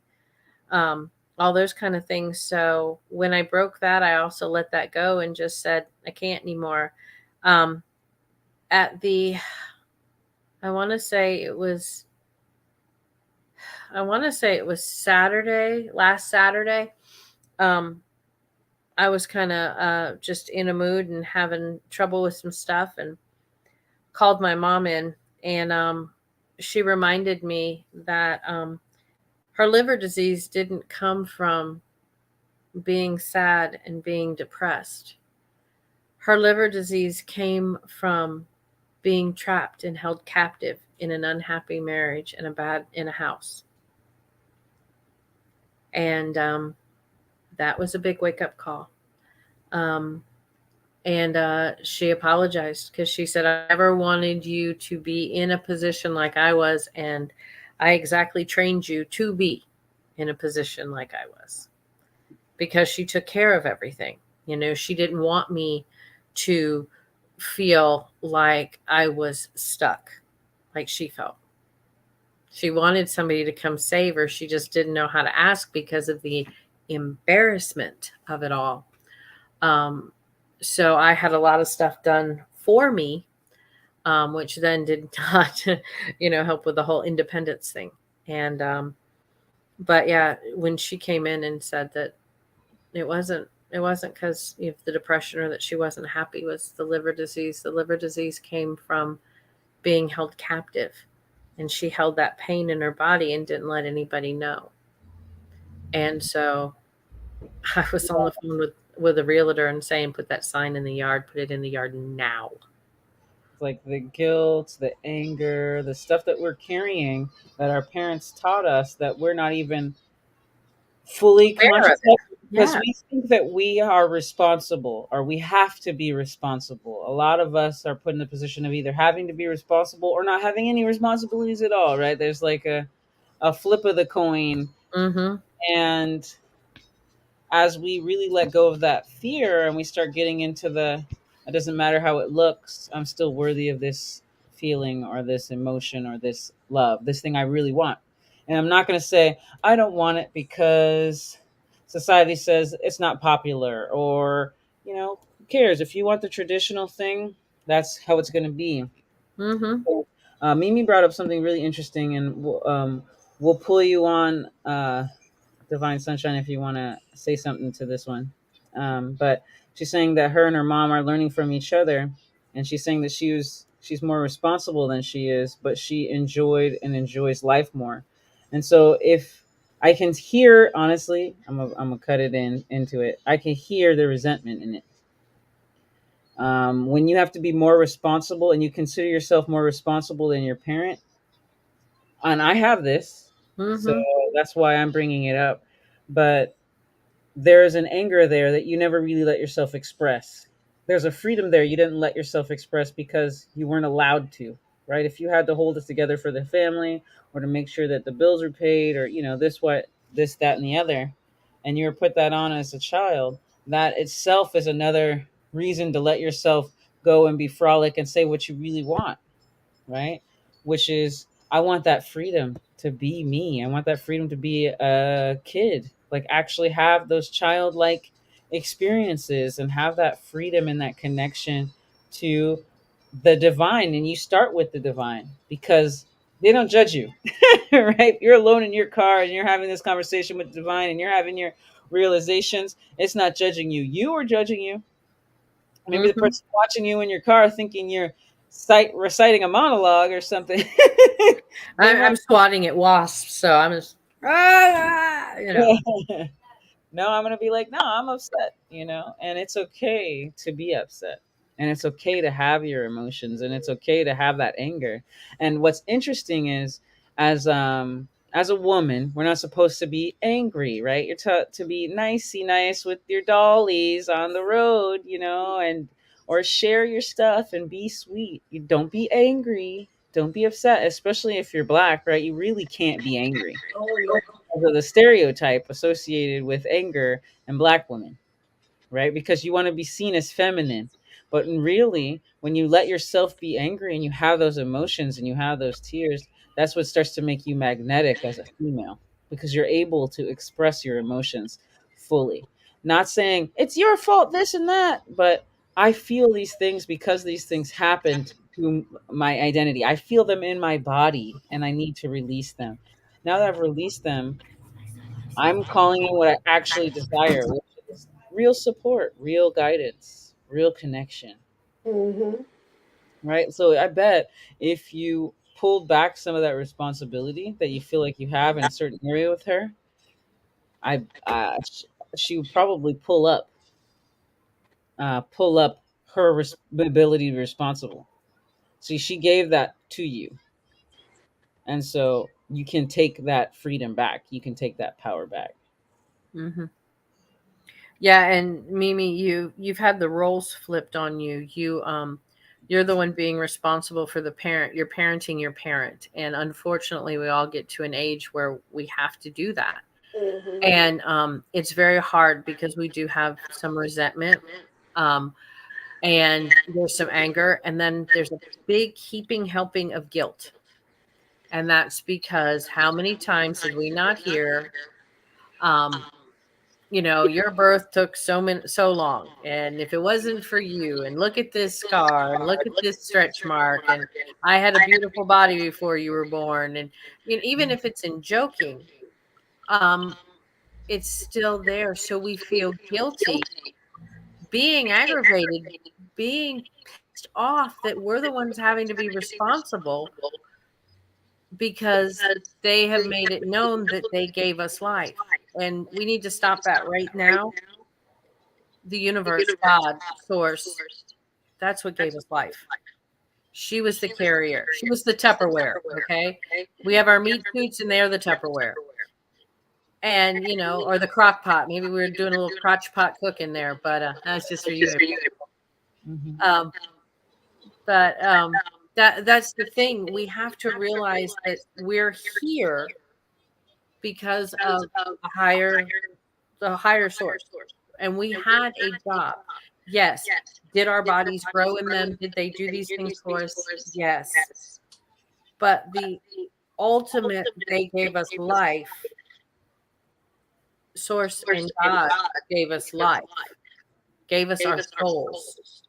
all those kind of things. So when I broke that, I also let that go and just said, I can't anymore. At the, I want to say it was Saturday, last Saturday. I was kind of just in a mood and having trouble with some stuff, and called my mom in, and she reminded me that her liver disease didn't come from being sad and being depressed. Her liver disease came from being trapped and held captive in an unhappy marriage in a house. And that was a big wake up call. And she apologized, because she said, I never wanted you to be in a position like I was, and I exactly trained you to be in a position like I was, because she took care of everything. She didn't want me to feel like I was stuck, like she felt. She wanted somebody to come save her. She just didn't know how to ask because of the embarrassment of it all. So I had a lot of stuff done for me, which then did not, help with the whole independence thing. And, but yeah, when she came in and said that it wasn't because of the depression or that she wasn't happy, was the liver disease. The liver disease came from being held captive, and she held that pain in her body and didn't let anybody know. And so I was on the phone with a realtor and saying, put that sign in the yard, put it in the yard now. Like the guilt, the anger, the stuff that we're carrying that our parents taught us that we're not even fully conscious of, because we think that we are responsible, or we have to be responsible. A lot of us are put in the position of either having to be responsible or not having any responsibilities at all, right? There's like a flip of the coin. Mm-hmm. And as we really let go of that fear and we start getting into it doesn't matter how it looks, I'm still worthy of this feeling or this emotion or this love, this thing I really want. And I'm not going to say I don't want it because society says it's not popular, or, who cares? If you want the traditional thing, that's how it's going to be. Mm-hmm. So, Mimi brought up something really interesting, and we'll pull you on, Divine Sunshine, if you want to say something to this one. But she's saying that her and her mom are learning from each other, and she's saying that she's more responsible than she is, but she enjoyed and enjoys life more. And so if I can hear, honestly, I'm gonna cut it into it. I can hear the resentment in it. When you have to be more responsible and you consider yourself more responsible than your parent, and I have this, so that's why I'm bringing it up. But there's an anger there that you never really let yourself express. There's a freedom there you didn't let yourself express because you weren't allowed to, right? If you had to hold it together for the family, or to make sure that the bills are paid, or this, that, and the other, and you were put that on as a child, that itself is another reason to let yourself go and be frolic and say what you really want, right? Which is, I want that freedom to be me. I want that freedom to be a kid, like actually have those childlike experiences and have that freedom and that connection to the divine. And you start with the divine because they don't judge you, right? You're alone in your car and you're having this conversation with the divine and you're having your realizations. It's not judging you. You are judging you. Maybe the person watching you in your car thinking you're reciting a monologue or something. I'm swatting at wasps, so I'm just, No, I'm going to be like, no, I'm upset, and it's okay to be upset. And it's okay to have your emotions, and it's okay to have that anger. And what's interesting is, as a woman, we're not supposed to be angry, right? You're taught to be nice with your dollies on the road, and or share your stuff and be sweet. You don't be angry. Don't be upset, especially if you're Black, right? You really can't be angry. Oh yeah. Because of the stereotype associated with anger and Black women, right? Because you want to be seen as feminine. But really, when you let yourself be angry and you have those emotions and you have those tears, that's what starts to make you magnetic as a female, because you're able to express your emotions fully. Not saying it's your fault, this and that, but I feel these things because these things happened to my identity. I feel them in my body and I need to release them. Now that I've released them, I'm calling in what I actually desire, which is real support, real guidance, real connection, Mm-hmm. right? So I bet if you pulled back some of that responsibility that you feel like you have in a certain area with her, I she would probably pull up her ability to be responsible. See, she gave that to you, and so you can take that freedom back. You can take that power back. Mm-hmm. Yeah, and Mimi, you've had the roles flipped on you. You're the one being responsible for the parent. You're parenting your parent, and unfortunately, we all get to an age where we have to do that. Mm-hmm. And it's very hard because we do have some resentment, and there's some anger, and then there's a big heaping helping of guilt. And that's because how many times did we not hear, um, your birth took so long, and if it wasn't for you, and look at this scar, and look at this stretch mark, and I had a beautiful body before you were born, and even if it's in joking, um, it's still there. So we feel guilty, being aggravated, being pissed off that we're the ones having to be responsible because they have made it known that they gave us life. And we need to stop that right now. The universe, God, source, that's what gave us life. She was the carrier. She was the Tupperware. Okay. We have our meat suits and they're the Tupperware. And, or the crock pot. Maybe we were doing a little crotch pot cooking there, but that's just for you. Mm-hmm. That's the thing. We have to realize that we're here because of the higher source. And we had a job. Yes. Did our bodies grow in them? Did they do these things for us? Yes. But the ultimate, they gave us life. Source and God gave us life, gave us our souls.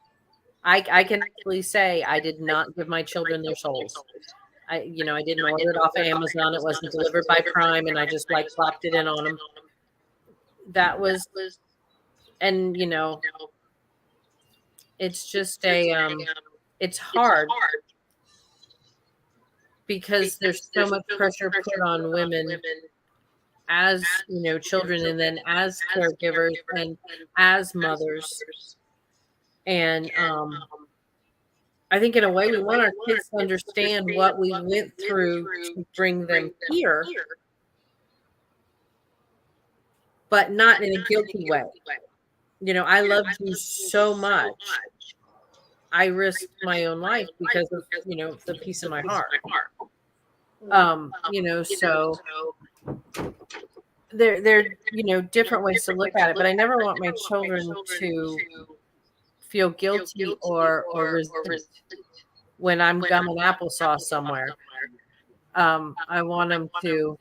I can actually say I did not give my children their souls. I didn't order it off of Amazon. It wasn't delivered by Prime, and I just plopped it in on them. That was, and it's just it's hard because there's so much pressure put on women as children, and then as caregivers and as mothers. And I think in a way we want our kids to understand what we went through to bring them here, but not in a guilty way. I loved you so much. I risked my own life because of, the peace in my heart. So there different ways to look at it, but I never want my children to feel guilty or resent when I'm gumming applesauce somewhere. I want them to,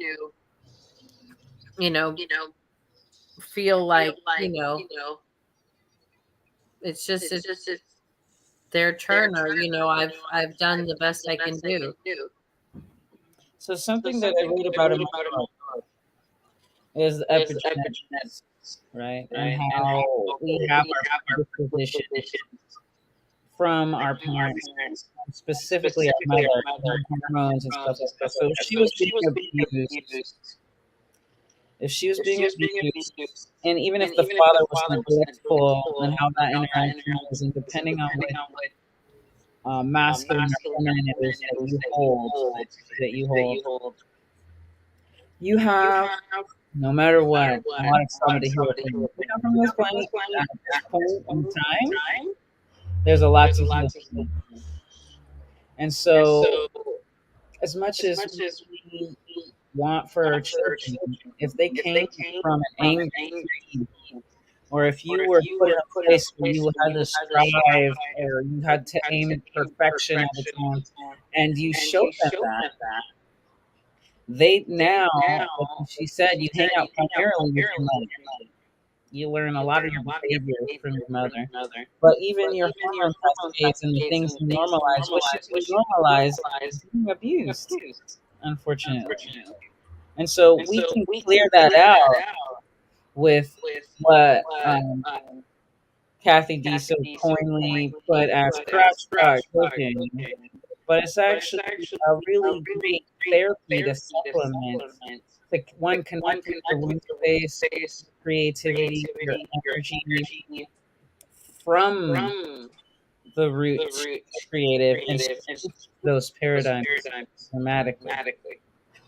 feel like, it's just their turn, or I've done the best I can do. So something that I read about in my book is the epigenetics, right? And how we have our predispositions from our parents, specifically our mother, hormones and stuff like that. So if she was being abused, and even if the father was neglectful, and how that interaction is, and depending on what masculine or feminine it is that you hold, you have, no matter what, I want somebody to hear it from you. You have from this planet at this point in time, There's a lot to heal. And so, as much as we want for our children, if they came from an angry seed, or if you were put in a place where you had to strive or you had to aim at perfection all the time, and you showed them that, they now, like she said, you hang out primarily with your mother. You learn a lot of your behavior from your mother. But even your hormone cascades and the things you normalize, what you normalize is being abused, unfortunately. And so we can clear that out with what Kathy D so coinly put as crouch start cooking. But it's actually a really great therapy to supplement. One, connect with your womb space, creativity, your energy from the root creative, and switch those paradigms dramatically,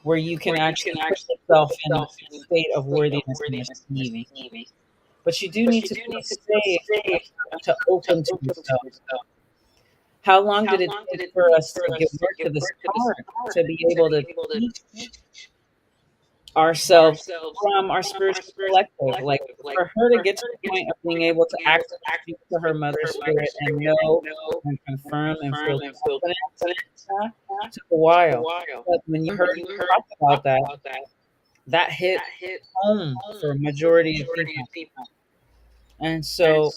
where you can actually put yourself in a state of worthiness and receiving. But you do need to feel safe enough to open to yourself. How long did it take for us to give birth to this heart to be able to teach ourselves from our spiritual collective? Like for her to get to the point of being able to actually speak to her mother's spirit and know and confirm and feel confident, took a while. But when you heard me talk about that, that hit home for a majority of people. And so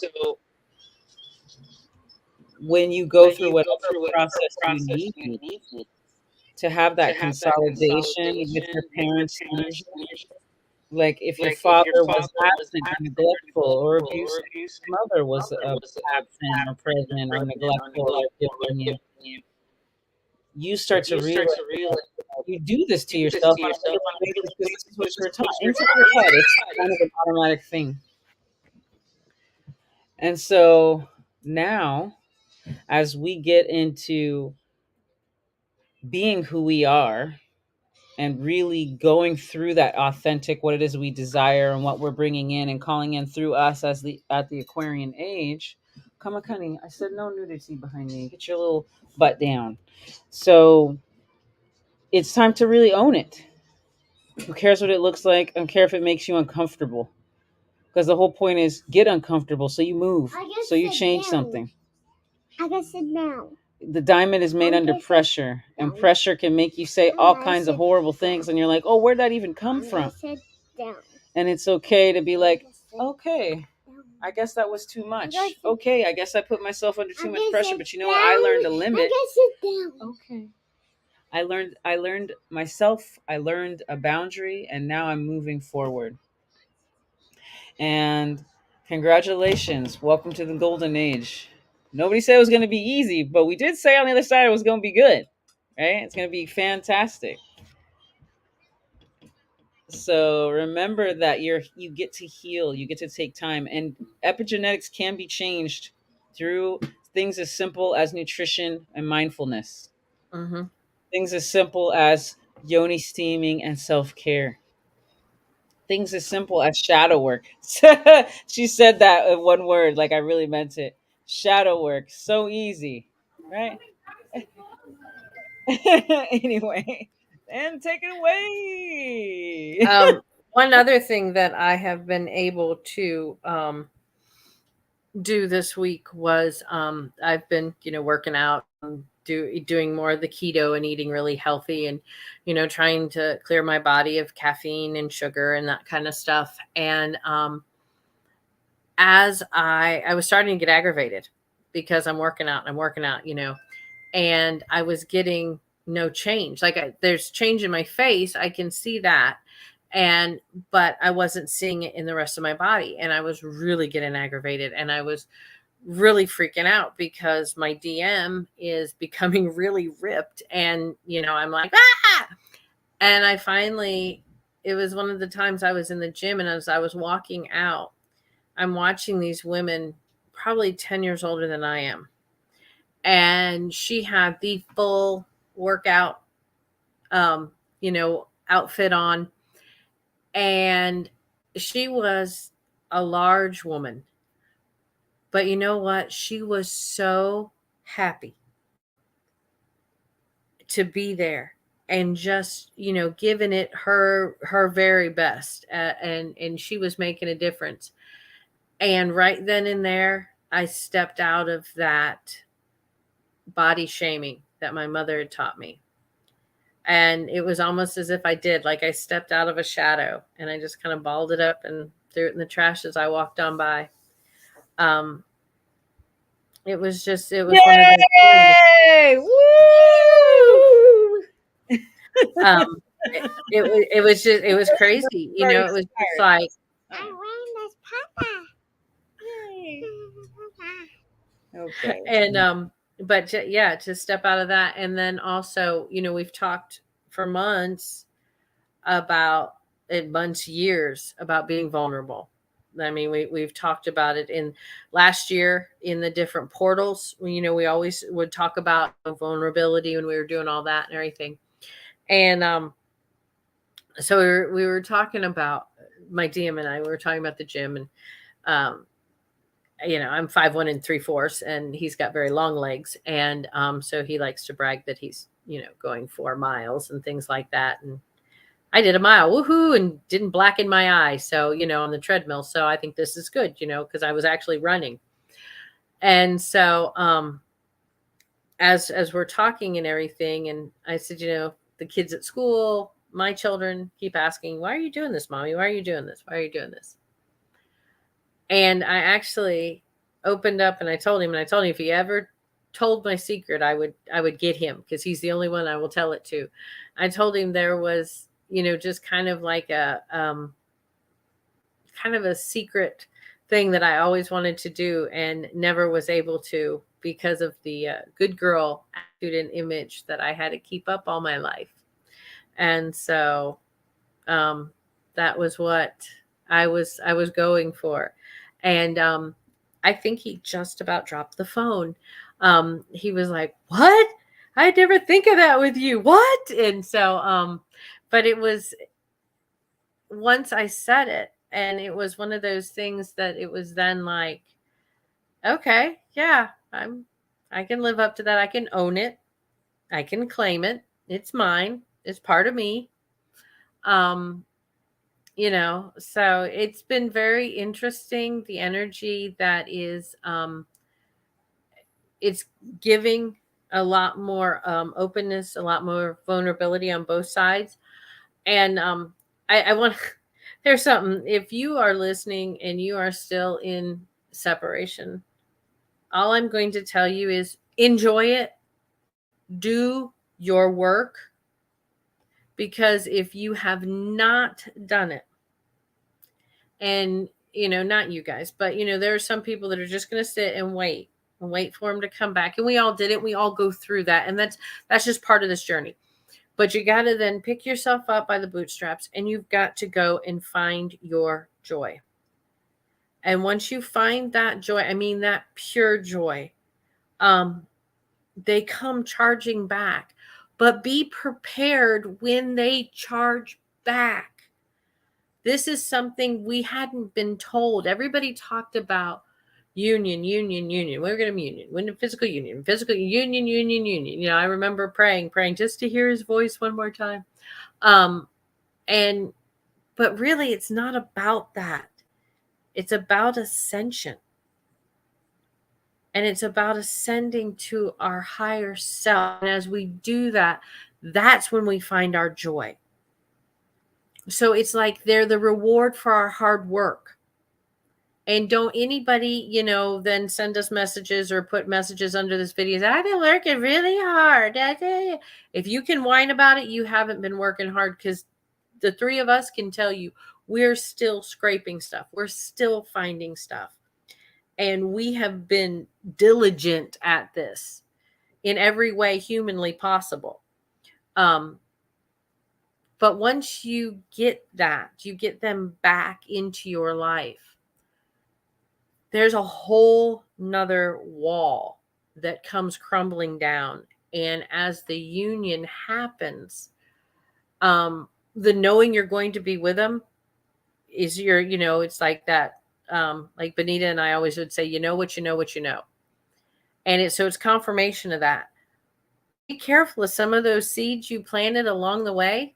when you go through whatever process you need to have that consolidation with your parents' energy, like if your father was absent or neglectful or abusive, your mother was absent or present or neglectful or giving you start to realize you do this to yourself on a regular basis because this is what you're taught into your head. It's kind of an automatic thing. And so now, as we get into being who we are and really going through that authentic what it is we desire and what we're bringing in and calling in through us as the at the Aquarian age. Kamakani, I said no nudity behind me. Get your little butt down. So it's time to really own it. Who cares what it looks like? I don't care if it makes you uncomfortable. Because the whole point is get uncomfortable so you move. So you change something. I gotta sit down. The diamond is made under pressure, and pressure can make you say all kinds of horrible things, and you're like, oh, where'd that even come from? Sit down. And it's okay to be like, okay, I guess that was too much. Okay, I guess I put myself under too much pressure, but you know what? I learned a limit. I gotta sit down. Okay. I learned myself, I learned a boundary, and now I'm moving forward. And congratulations, welcome to the golden age. Nobody said it was going to be easy, but we did say on the other side it was going to be good, right? It's going to be fantastic. So remember that you get to heal, you get to take time, and epigenetics can be changed through things as simple as nutrition and mindfulness. Mm-hmm. Things as simple as yoni steaming and self-care. Things as simple as shadow work. She said that in one word, like I really meant it. Shadow work, so easy, right? Anyway, and take it away. One other thing that I have been able to do this week was I've been, working out and doing more of the keto and eating really healthy and, trying to clear my body of caffeine and sugar and that kind of stuff. And as I was starting to get aggravated because I'm working out, and I was getting no change. Like there's change in my face. I can see that. But I wasn't seeing it in the rest of my body. And I was really getting aggravated and I was really freaking out because my DM is becoming really ripped. And, I'm like, ah! And it was one of the times I was in the gym and as I was walking out, I'm watching these women probably 10 years older than I am. And she had the full workout, outfit on. And she was a large woman, But you know what? She was so happy to be there and just, giving it her very best, and she was making a difference. And right then and there, I stepped out of that body shaming that my mother had taught me. And it was almost as if I did, like I stepped out of a shadow and I just kind of balled it up and threw it in the trash as I walked on by. It was one of those things. Yay! Woo! It was crazy. It was just like, I win this Papa. Okay. and but to step out of that. And then also, we've talked for months, years about being vulnerable. I mean, we've talked about it in last year in the different portals. We always would talk about vulnerability when we were doing all that and everything. And so we were talking about, my DM and I, we were talking about the gym, and I'm 5'1" 3/4", and he's got very long legs. And so he likes to brag that he's, going 4 miles and things like that. And I did a mile, woohoo, and didn't blacken my eye. So, on the treadmill. So I think this is good, because I was actually running. And so as we're talking and everything, and I said, the kids at school, my children keep asking, why are you doing this, Mommy? Why are you doing this? Why are you doing this? And I actually opened up and I told him, if he ever told my secret, I would get him, because he's the only one I will tell it to. I told him there was, just kind of like a secret thing that I always wanted to do and never was able to, because of the good girl attitude and image that I had to keep up all my life. And so that was what I was going for. And I think he just about dropped the phone. He was like, what? I'd never think of that with you. What? And so, but it was, once I said it, and it was one of those things that it was then like, okay, yeah, I can live up to that. I can own it. I can claim it. It's mine. It's part of me. So it's been very interesting, the energy that is, it's giving a lot more openness, a lot more vulnerability on both sides. And I want, there's something, if you are listening and you are still in separation, all I'm going to tell you is enjoy it, do your work, because if you have not done it, and not you guys, but there are some people that are just going to sit and wait for him to come back, and we all did it. We all go through that, and that's just part of this journey. But you got to then pick yourself up by the bootstraps, and you've got to go and find your joy. And once you find that joy, I mean that pure joy, they come charging back. But be prepared when they charge back. This is something we hadn't been told. Everybody talked about union. We're going to union. When physical union. I remember praying just to hear his voice one more time. But really, it's not about that. It's about ascension. And it's about ascending to our higher self. And as we do that, that's when we find our joy. So it's like they're the reward for our hard work. And don't anybody, then send us messages or put messages under this video. I've been working really hard. If you can whine about it, you haven't been working hard, because the three of us can tell you we're still scraping stuff. We're still finding stuff. And we have been diligent at this in every way humanly possible. But once you get that, you get them back into your life, there's a whole nother wall that comes crumbling down. And as the union happens, the knowing you're going to be with them is it's like that like Bonita and I always would say, you know what you know what you know. And it's confirmation of that. Be careful of some of those seeds you planted along the way,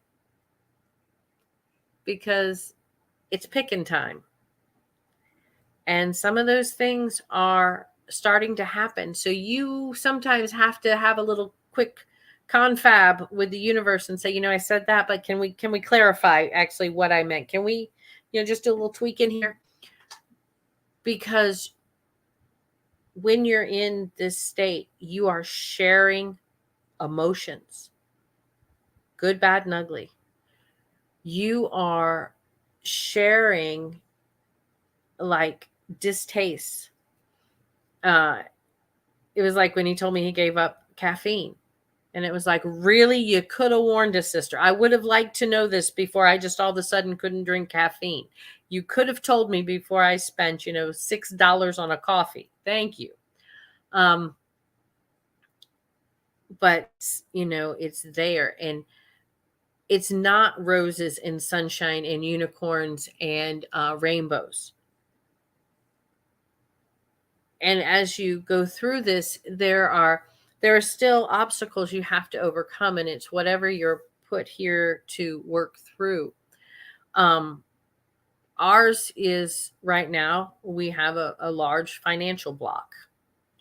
because it's picking time. And some of those things are starting to happen. So you sometimes have to have a little quick confab with the universe and say, you know, I said that, but can we clarify actually what I meant? Can we, you know, just do a little tweak in here? Because when you're in this state, you are sharing emotions, good, bad, and ugly. You are sharing like distaste. It was like when he told me he gave up caffeine. And it was like, really? You could have warned us, sister. I would have liked to know this before I just all of a sudden couldn't drink caffeine. You could have told me before I spent, you know, $6 on a coffee. Thank you. But, you know, it's there. And it's not roses and sunshine and unicorns and rainbows. And as you go through this, there are still obstacles you have to overcome, and it's whatever you're put here to work through. Ours is right now, we have a large financial block.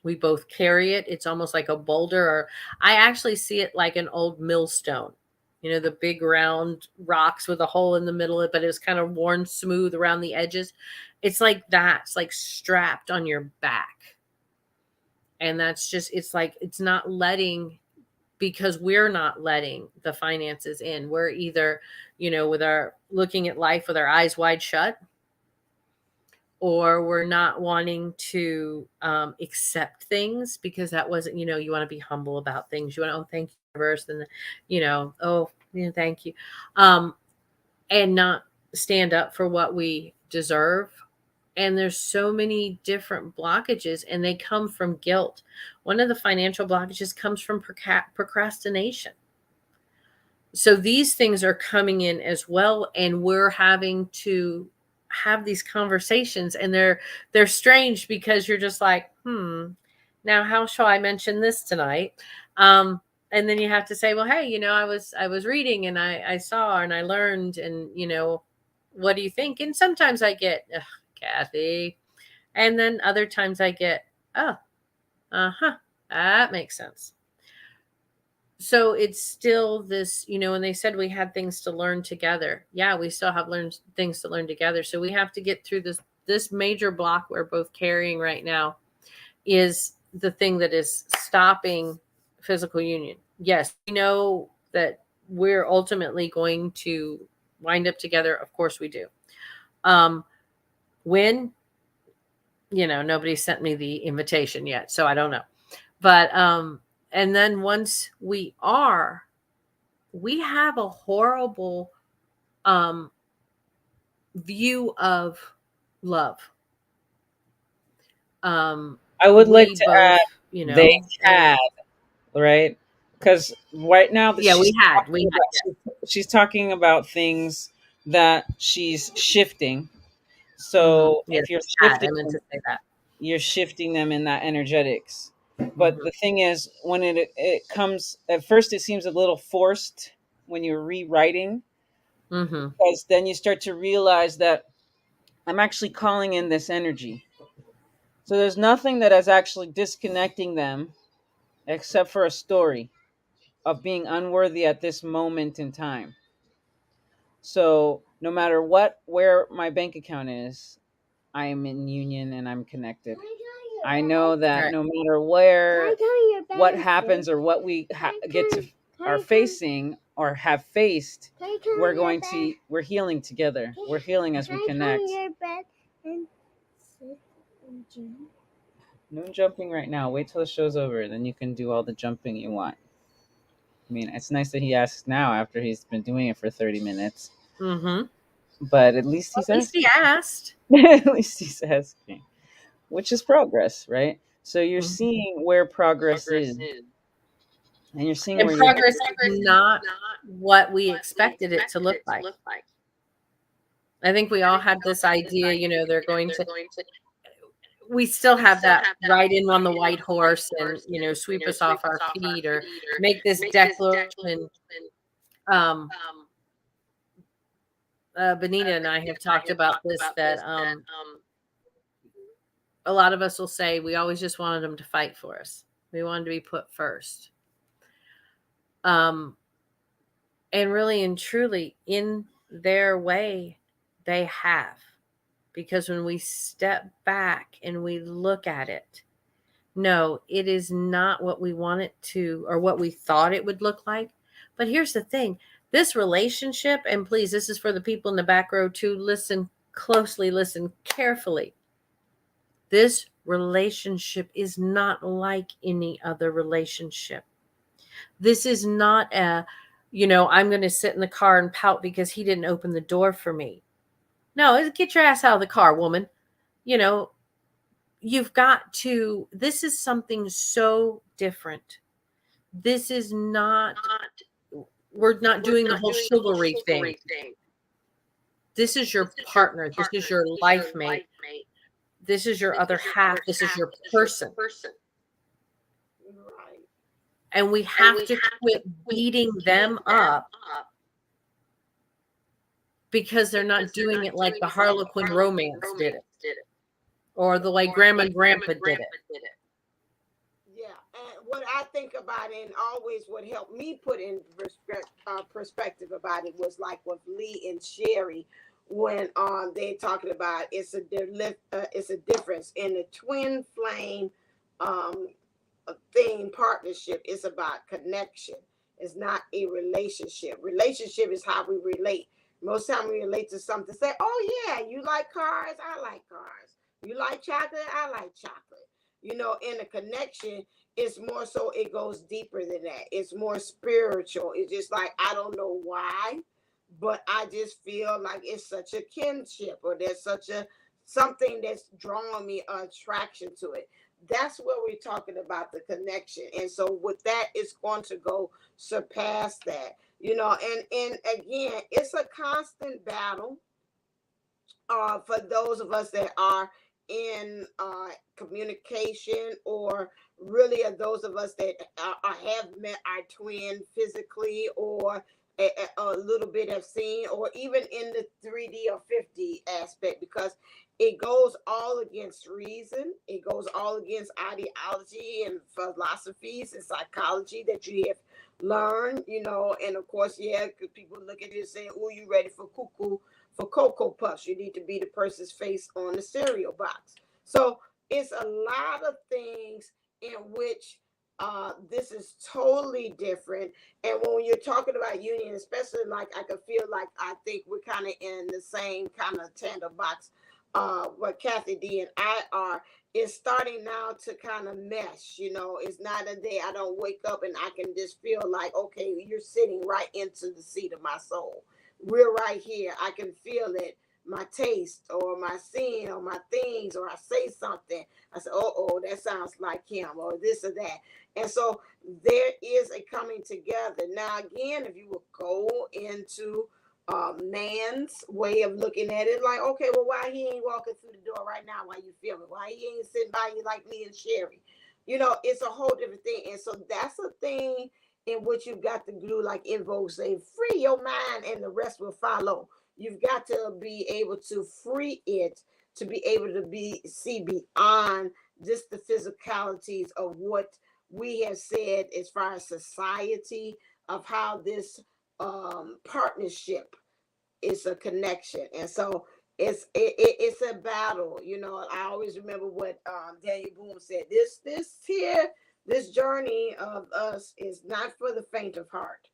We both carry it. It's almost like a boulder, or I actually see it like an old millstone. You know, the big round rocks with a hole in the middle, but it's kind of worn smooth around the edges. It's like that. It's like strapped on your back. And that's just, it's like, it's not letting, because we're not letting the finances in. We're either, you know, with our looking at life with our eyes wide shut, or we're not wanting to accept things because that wasn't, you know, you want to be humble about things. You want to, oh, thank you, universe. And, you know, oh, yeah, thank you. And not stand up for what we deserve. And there's so many different blockages, and they come from guilt. One of the financial blockages comes from procrastination. So these things are coming in as well, and we're having to have these conversations, and they're strange because you're just like, now how shall I mention this tonight? And then you have to say, well, hey, you know, I was reading and I saw and I learned, and, you know, what do you think? And sometimes I get, Kathy. And then other times I get, that makes sense. So it's still this, you know, and they said we had things to learn together. Yeah, we still have things to learn together. So we have to get through this major block we're both carrying right now is the thing that is stopping physical union. Yes, we know that we're ultimately going to wind up together. Of course we do. When, you know, nobody sent me the invitation yet, so I don't know. But and then once we have a horrible view of love. I would like to add, you know, they had, right? Because right now that she's talking about things that she's shifting. So if you're shifting, I meant to say that. You're shifting them in that energetics. But the thing is, when it comes at first, it seems a little forced when you're rewriting, because then you start to realize that I'm actually calling in this energy. So there's nothing that is actually disconnecting them except for a story of being unworthy at this moment in time. So no matter where my bank account is, I am in union and I'm connected. I know that no matter what happens or what we are facing or have faced, we're healing together. We're healing as we connect. No jumping right now. Wait till the show's over, then you can do all the jumping you want. I mean, it's nice that he asks now after he's been doing it for 30 minutes. But at least he asked. At least he's asking, which is progress, right? So you're seeing where progress is. And you're seeing where progress is not what we expected it to look like. I think we all had this idea, you know, they're going to, we still have that ride in on the white horse and, you know, sweep us off our feet or make this declaration. Bonita and I have talked about this, that a lot of us will say we always just wanted them to fight for us. We wanted to be put first. And really and truly, in their way, they have. Because when we step back and we look at it, no, it is not what we want it to, or what we thought it would look like. But here's the thing, this relationship, and please, this is for the people in the back row too, listen closely, listen carefully. This relationship is not like any other relationship. This is not a, you know, I'm going to sit in the car and pout because he didn't open the door for me. No, get your ass out of the car, woman. You know, you've got to, this is something so different. This is not, we're not doing the whole chivalry thing. This is your partner. This is your life mate. This is your other half. This is your person. Right. And we have to quit beating them up because they're not doing it like the Harlequin romance did it. Or the way Grandma and Grandpa did it. Yeah, and what I think about it, and always what helped me put in perspective about it, was like with Lee and Sherry, when they talking about it's a difference in the twin flame thing partnership. It's about connection. It's not a relationship. Relationship is how we relate. Most time we relate to something. Say, oh yeah, you like cars, I like cars. You like chocolate, I like chocolate. You know, in a connection, it's more so, it goes deeper than that. It's more spiritual. It's just like, I don't know why, but I just feel like it's such a kinship, or there's such a something that's drawing me attraction to it. That's what we're talking about, the connection. And so with that, it's going to go surpass that. You know, and again, it's a constant battle for those of us that are in communication, or really are those of us that have met our twin physically, or a little bit have seen, or even in the 3D or 50 aspect, because it goes all against reason. It goes all against ideology and philosophies and psychology that you have learned, you know. And of course, yeah, because people look at it and say, oh, you ready for cuckoo for Cocoa Puffs? You need to be the person's face on the cereal box. So it's a lot of things in which this is totally different. And when you're talking about union, especially, like, I could feel like, I think we're kind of in the same kind of tandem box. What Kathy D and I are, is starting now to kind of mesh. You know, it's not a day I don't wake up and I can just feel like, okay, you're sitting right into the seat of my soul. We're right here. I can feel it, my taste, or my scene, or my things, or I say something. I say, oh, that sounds like him, or this or that. And so there is a coming together. Now, again, if you will go into man's way of looking at it, like, okay, well, why he ain't walking through the door right now? Why you feel it? Why he ain't sitting by you like me and Sherry? You know, it's a whole different thing. And so that's a thing in which you've got to do, like In Vogue say, free your mind and the rest will follow. You've got to be able to free it, to be able to see beyond just the physicalities of what we have said as far as society, of how this partnership is a connection. And so it's a battle. You know, I always remember what Daniellleboomlle said. This journey of us is not for the faint of heart.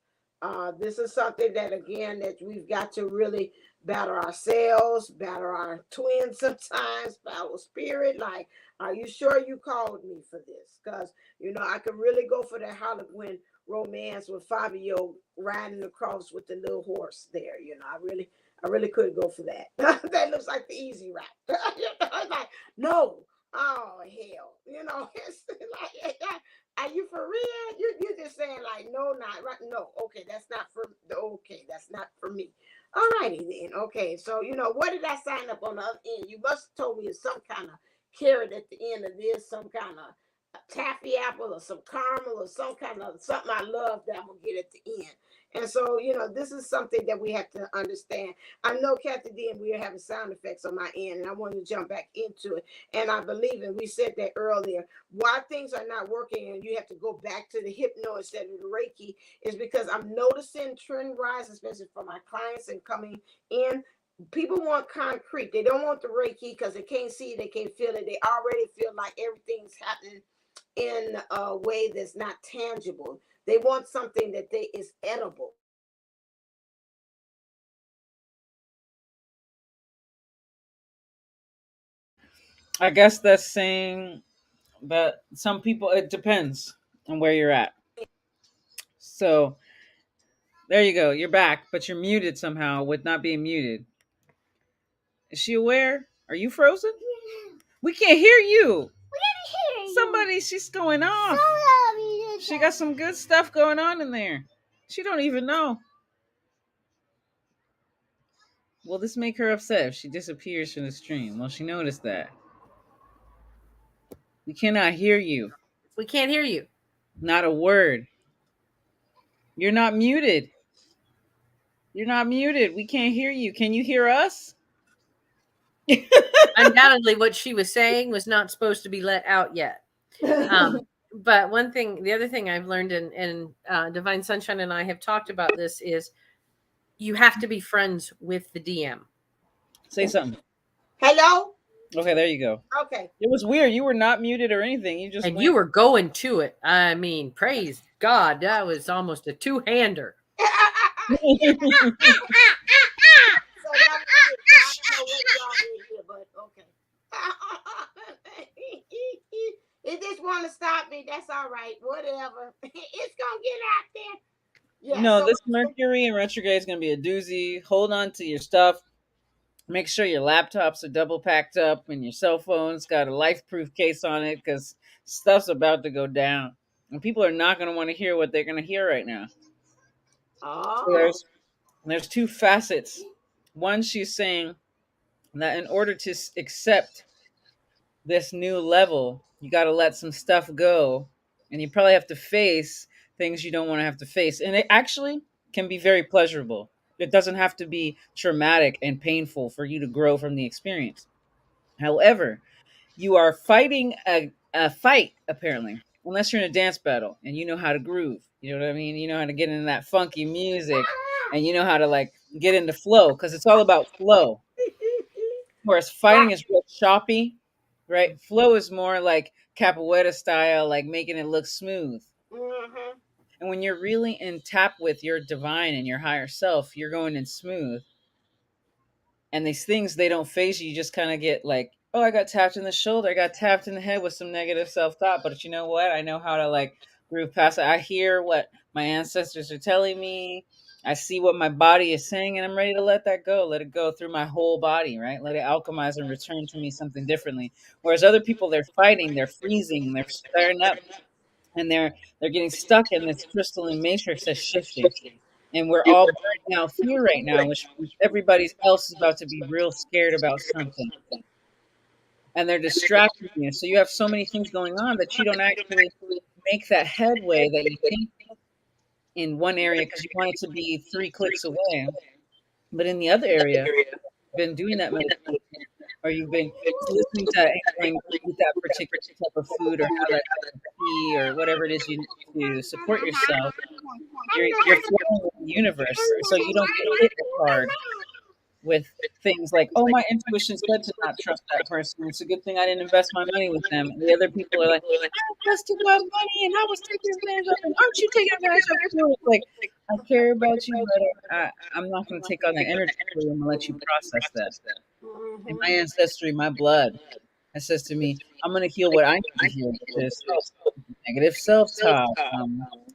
This is something that, again, that we've got to really battle ourselves, battle our twins sometimes, battle spirit. Like, are you sure you called me for this? Because, you know, I could really go for that Harlequin romance with Fabio riding across with the little horse there. You know, I really could go for that. That looks like the easy route. You know, it's like, no, oh hell, you know, it's like, are you for real? You're just saying like, no, not right. No, okay, that's not for me. All righty then. Okay, so what did I sign up on the other end? You must have told me it's some kind of carrot at the end of this, some kind of taffy apple or some caramel or some kind of something I love that I'm gonna get at the end. And so, this is something that we have to understand. I know Kathy D and we are having sound effects on my end, and I want to jump back into it. And I believe, and we said that earlier, why things are not working and you have to go back to the hypno instead of the Reiki is because I'm noticing trend rise, especially for my clients and coming in. People want concrete. They don't want the Reiki because they can't see it, they can't feel it. They already feel like everything's happening in a way that's not tangible. They want something that is edible. I guess that's saying that some people, it depends on where you're at. So there you go. You're back, but you're muted somehow with not being muted. Is she aware? Are you frozen? We can't hear you. Somebody, she's going off. She got some good stuff going on in there. She don't even know. Will this make her upset if she disappears from the stream? Well, she noticed that. We cannot hear you. We can't hear you. Not a word. You're not muted. You're not muted. We can't hear you. Can you hear us? Undoubtedly, what she was saying was not supposed to be let out yet. But the other thing I've learned in Divine Sunshine and I have talked about this is you have to be friends with the DM. Say something. Hello? Okay, there you go. Okay. It was weird. You were not muted or anything. You just you were going to it. I mean, praise God. That was almost a two-hander. So that was it. I don't know what y'all did here, but okay. It just want to stop me. That's all right. Whatever. It's gonna get out there. Yeah. No, So this Mercury in retrograde is going to be a doozy. Hold on to your stuff. Make sure your laptops are double packed up and your cell phone's got a life-proof case on it because stuff's about to go down. And people are not going to want to hear what they're going to hear right now. So there's two facets. One, she's saying that in order to accept this new level, you got to let some stuff go. And you probably have to face things you don't want to have to face. And it actually can be very pleasurable. It doesn't have to be traumatic and painful for you to grow from the experience. However, you are fighting a fight, apparently, unless you're in a dance battle and you know how to groove. You know what I mean? You know how to get into that funky music and you know how to like get into flow because it's all about flow. Whereas fighting is real choppy, right? Flow is more like capoeira style, like making it look smooth. Mm-hmm. And when you're really in tap with your divine and your higher self, you're going in smooth. And these things, they don't phase you. You just kind of get like, oh, I got tapped in the shoulder. I got tapped in the head with some negative self-thought. But you know what? I know how to like groove past it. I hear what my ancestors are telling me. I see what my body is saying, and I'm ready to let that go. Let it go through my whole body, right? Let it alchemize and return to me something differently. Whereas other people, they're fighting, they're freezing, they're stirring up, and they're getting stuck in this crystalline matrix that's shifting. And we're all burning out fear right now, which everybody else is about to be real scared about something. And they're distracting you. So you have so many things going on that you don't actually make that headway that you think in one area because you want it to be 3 clicks away. But in the other area, you've been doing that meditation or you've been listening to anything, eat that particular type of food or have that type of tea or whatever it is you need to support yourself. You're flowing with the universe, so you don't get hit as hard with things like, oh, my intuition said to not trust that person. It's a good thing I didn't invest my money with them. And the other people are like, I invested my money and I was taking advantage of it. Aren't you taking advantage of it? Like, I care about you, but I'm not going to take on that energy for you. I'm going to let you process that. In my ancestry, my blood, it says to me, I'm going to heal what I need to heal, which is negative self-talk.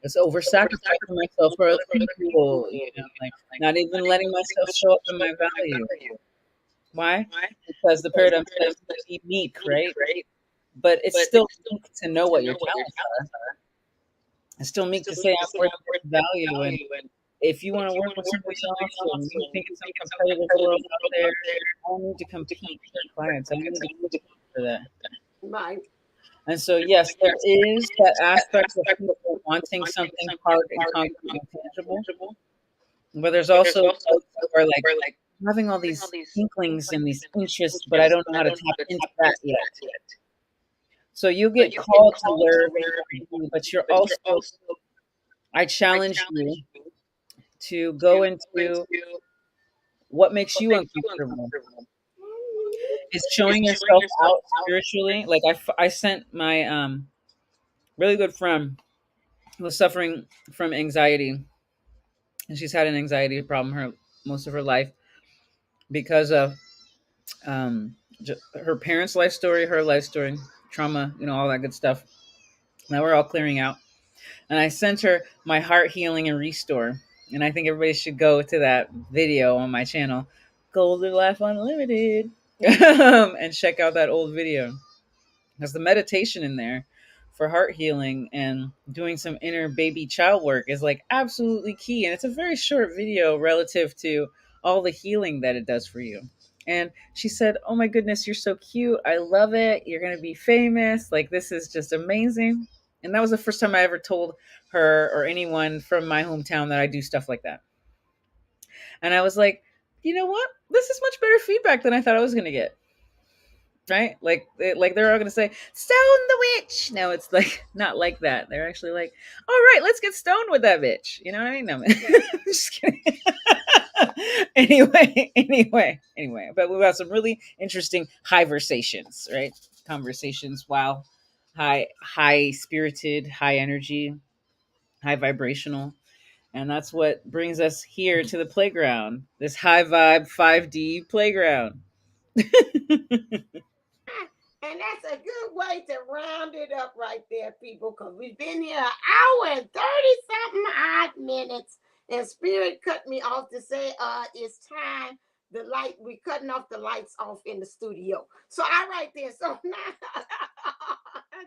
It's over sacrificing myself for other people, like not even letting myself show up in my value. Why? Because the paradigm says to be meek, right? But it's still meek to know what your talents are. It's still meek to say I'm worth value and if you want to work with somebody else and you think it's some competitive world out there, I don't need to compete for clients. I don't need to compete for that. Right. And so, yes, there is that aspect of people wanting something hard and concrete and tangible, but there's also folks who are like having all these inklings and these interests, but I don't know how to tap into that yet. So you get called to wherever you want to be, but you're also, I challenge you to go into what makes you uncomfortable. Is showing yourself out spiritually. Like I sent my really good friend who was suffering from anxiety, and she's had an anxiety problem most of her life because of um, her parents' life story, her life story, trauma, all that good stuff. Now we're all clearing out, and I sent her my heart healing and restore, and I think everybody should go to that video on my channel, Golden Life Unlimited, and check out that old video. Because the meditation in there for heart healing and doing some inner baby child work is like absolutely key. And it's a very short video relative to all the healing that it does for you. And she said, "Oh my goodness, you're so cute. I love it. You're going to be famous. Like, this is just amazing." And that was the first time I ever told her or anyone from my hometown that I do stuff like that. And I was like, you know what? This is much better feedback than I thought I was going to get. Right? Like they're all gonna say, "Stone the witch." No, it's like not like that. They're actually like, "All right, let's get stoned with that bitch." You know what I mean? No, I'm just kidding. Anyway. But we've got some really interesting conversations, right? Conversations, wow, high spirited, high energy, high vibrational. And that's what brings us here to the playground, this high vibe 5D playground. And that's a good way to round it up right there, people, because we've been here an hour and 30-something odd minutes. And Spirit cut me off to say, it's time. We're cutting off the lights off in the studio. So I right there. So now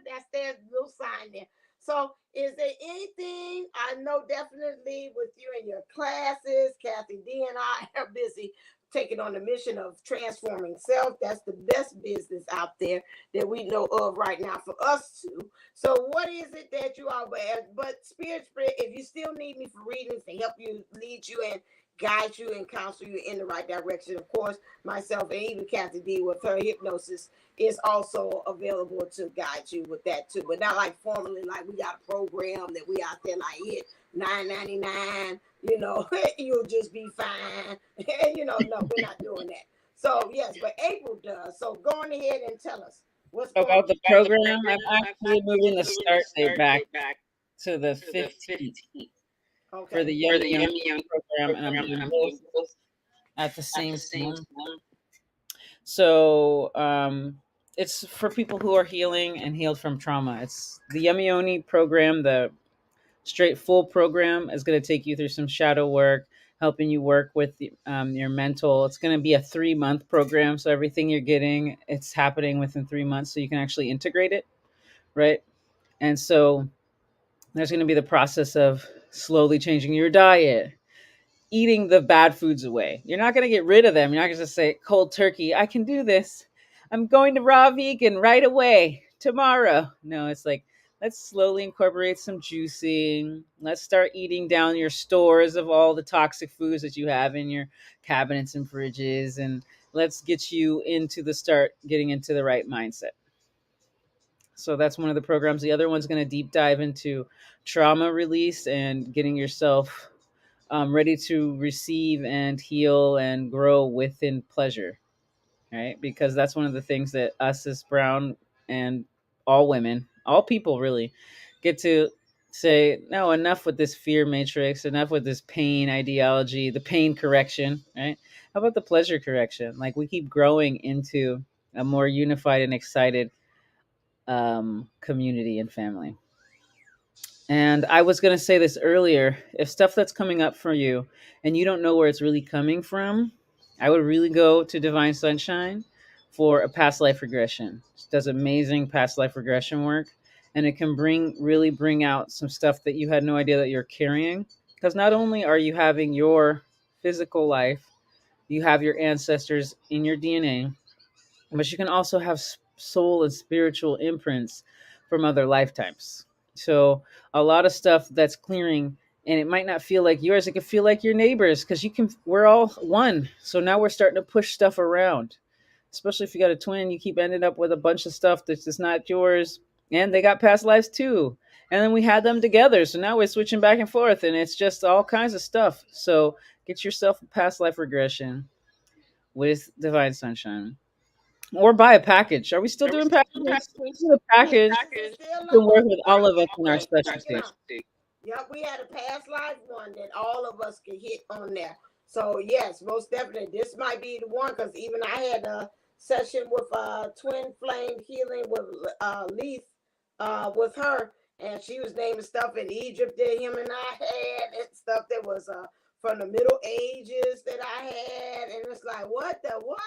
that's their little sign there. So is there anything, I know definitely with you and your classes, Kathy D and I are busy taking on the mission of transforming self. That's the best business out there that we know of right now for us to. So what is it that you are? But Spirit, if you still need me for readings to help you, lead you, and guide you and counsel you in the right direction, of course, myself and even Kathy D with her hypnosis is also available to guide you with that too. But not like formally, like we got a program that we out there like hit $9.99. You'll just be fine. No, we're not doing that. So yes, but April does. So go on ahead and tell us what's about the program. I'm actually moving the start date back to the 15th for the Young program, and I'm doing both at the same time. So it's for people who are healing and healed from trauma. It's the Yummy program. The straight full program is going to take you through some shadow work, helping you work with your mental. It's going to be a 3-month program, so everything you're getting, it's happening within 3 months, so you can actually integrate it, right? And so there's going to be the process of slowly changing your diet, eating the bad foods away. You're not going to get rid of them. You're not going to say cold turkey, I can do this. I'm going to raw vegan right away tomorrow. No, it's like, let's slowly incorporate some juicing. Let's start eating down your stores of all the toxic foods that you have in your cabinets and fridges. And let's get you getting into the right mindset. So that's one of the programs. The other one's going to deep dive into trauma release and getting yourself ready to receive and heal and grow within pleasure, right? Because that's one of the things that us as brown and all women, all people really get to say, no, enough with this fear matrix, enough with this pain ideology, the pain correction, right? How about the pleasure correction? Like, we keep growing into a more unified and excited community and family. And I was going to say this earlier, if stuff that's coming up for you and you don't know where it's really coming from, I would really go to Divine Sunshine for a past life regression. It does amazing past life regression work, and it can really bring out some stuff that you had no idea that you're carrying. Because not only are you having your physical life, you have your ancestors in your DNA, but you can also have soul and spiritual imprints from other lifetimes. So a lot of stuff that's clearing, and it might not feel like yours, it can feel like your neighbors, because we're all one. So now we're starting to push stuff around, especially if you got a twin. You keep ending up with a bunch of stuff that's just not yours, and they got past lives too, and then we had them together, so now we're switching back and forth, and it's just all kinds of stuff. So get yourself a past life regression with Divine Sunshine, or buy a package. Are we still doing packages? Do a package to work with all of us in our specialty. Yep, we had a past life one that all of us could hit on there. So yes, most definitely, this might be the one, because even I had a session with twin flame healing with Leith with her, and she was naming stuff in Egypt that him and I had, and stuff that was from the Middle Ages that I had, and it's like, what the what?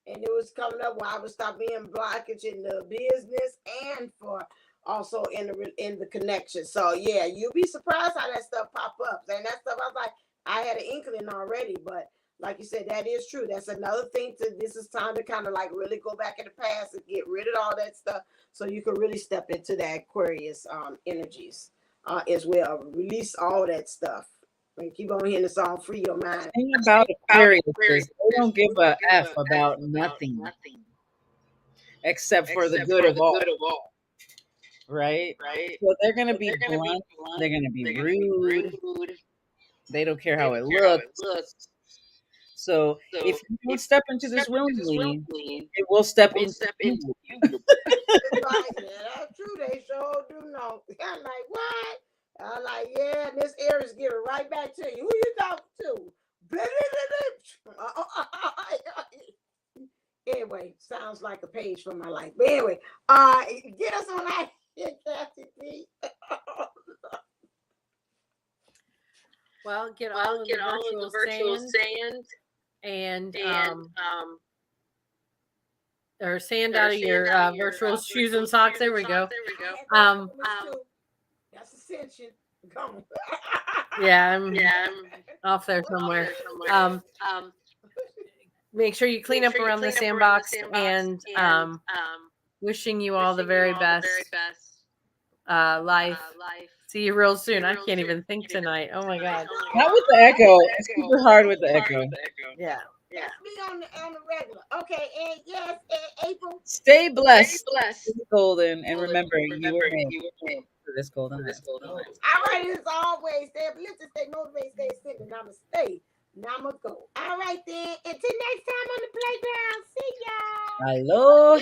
And it was coming up where I would stop being blockage in the business and for also in the connection. So yeah, you'll be surprised how that stuff pop up. And that stuff, I was like, I had an inkling already, but like you said, that is true. That's another thing this is time to kind of like really go back in the past and get rid of all that stuff, so you can really step into that Aquarius energies as well. Release all that stuff. And keep on hearing the song, Free Your Mind. The thing about Aquarius is they don't give a F about nothing except for the good of all. Right? So they're going to be blunt. They're going to be rude. They don't care how it looks. So if you don't step into this willingly, it will step into you. That's true. They sure do know. I'm like, what? I'm like, yeah, and this air is giving right back to you. Who you talking to? Anyway, sounds like a page from my life. But anyway, get us on that. Well, get all of the virtual sand and or sand out of your virtual shoes and socks. There we go. That's ascension. Go. Yeah, I'm off there somewhere. Make sure you clean up around the sandbox, and wishing you all the very best life. See you real soon. I can't even think tonight. Oh my God. Not with the echo. It's super hard with the echo. Yeah. Let's be on the regular. Okay, and yes, and April. Stay blessed. Stay golden, and remember, you were made for this golden life. All right, as always, stay uplifted, stay motivated, stay simple. Namaste. Namago. All right then. Until next time on the playground. See y'all. Hello.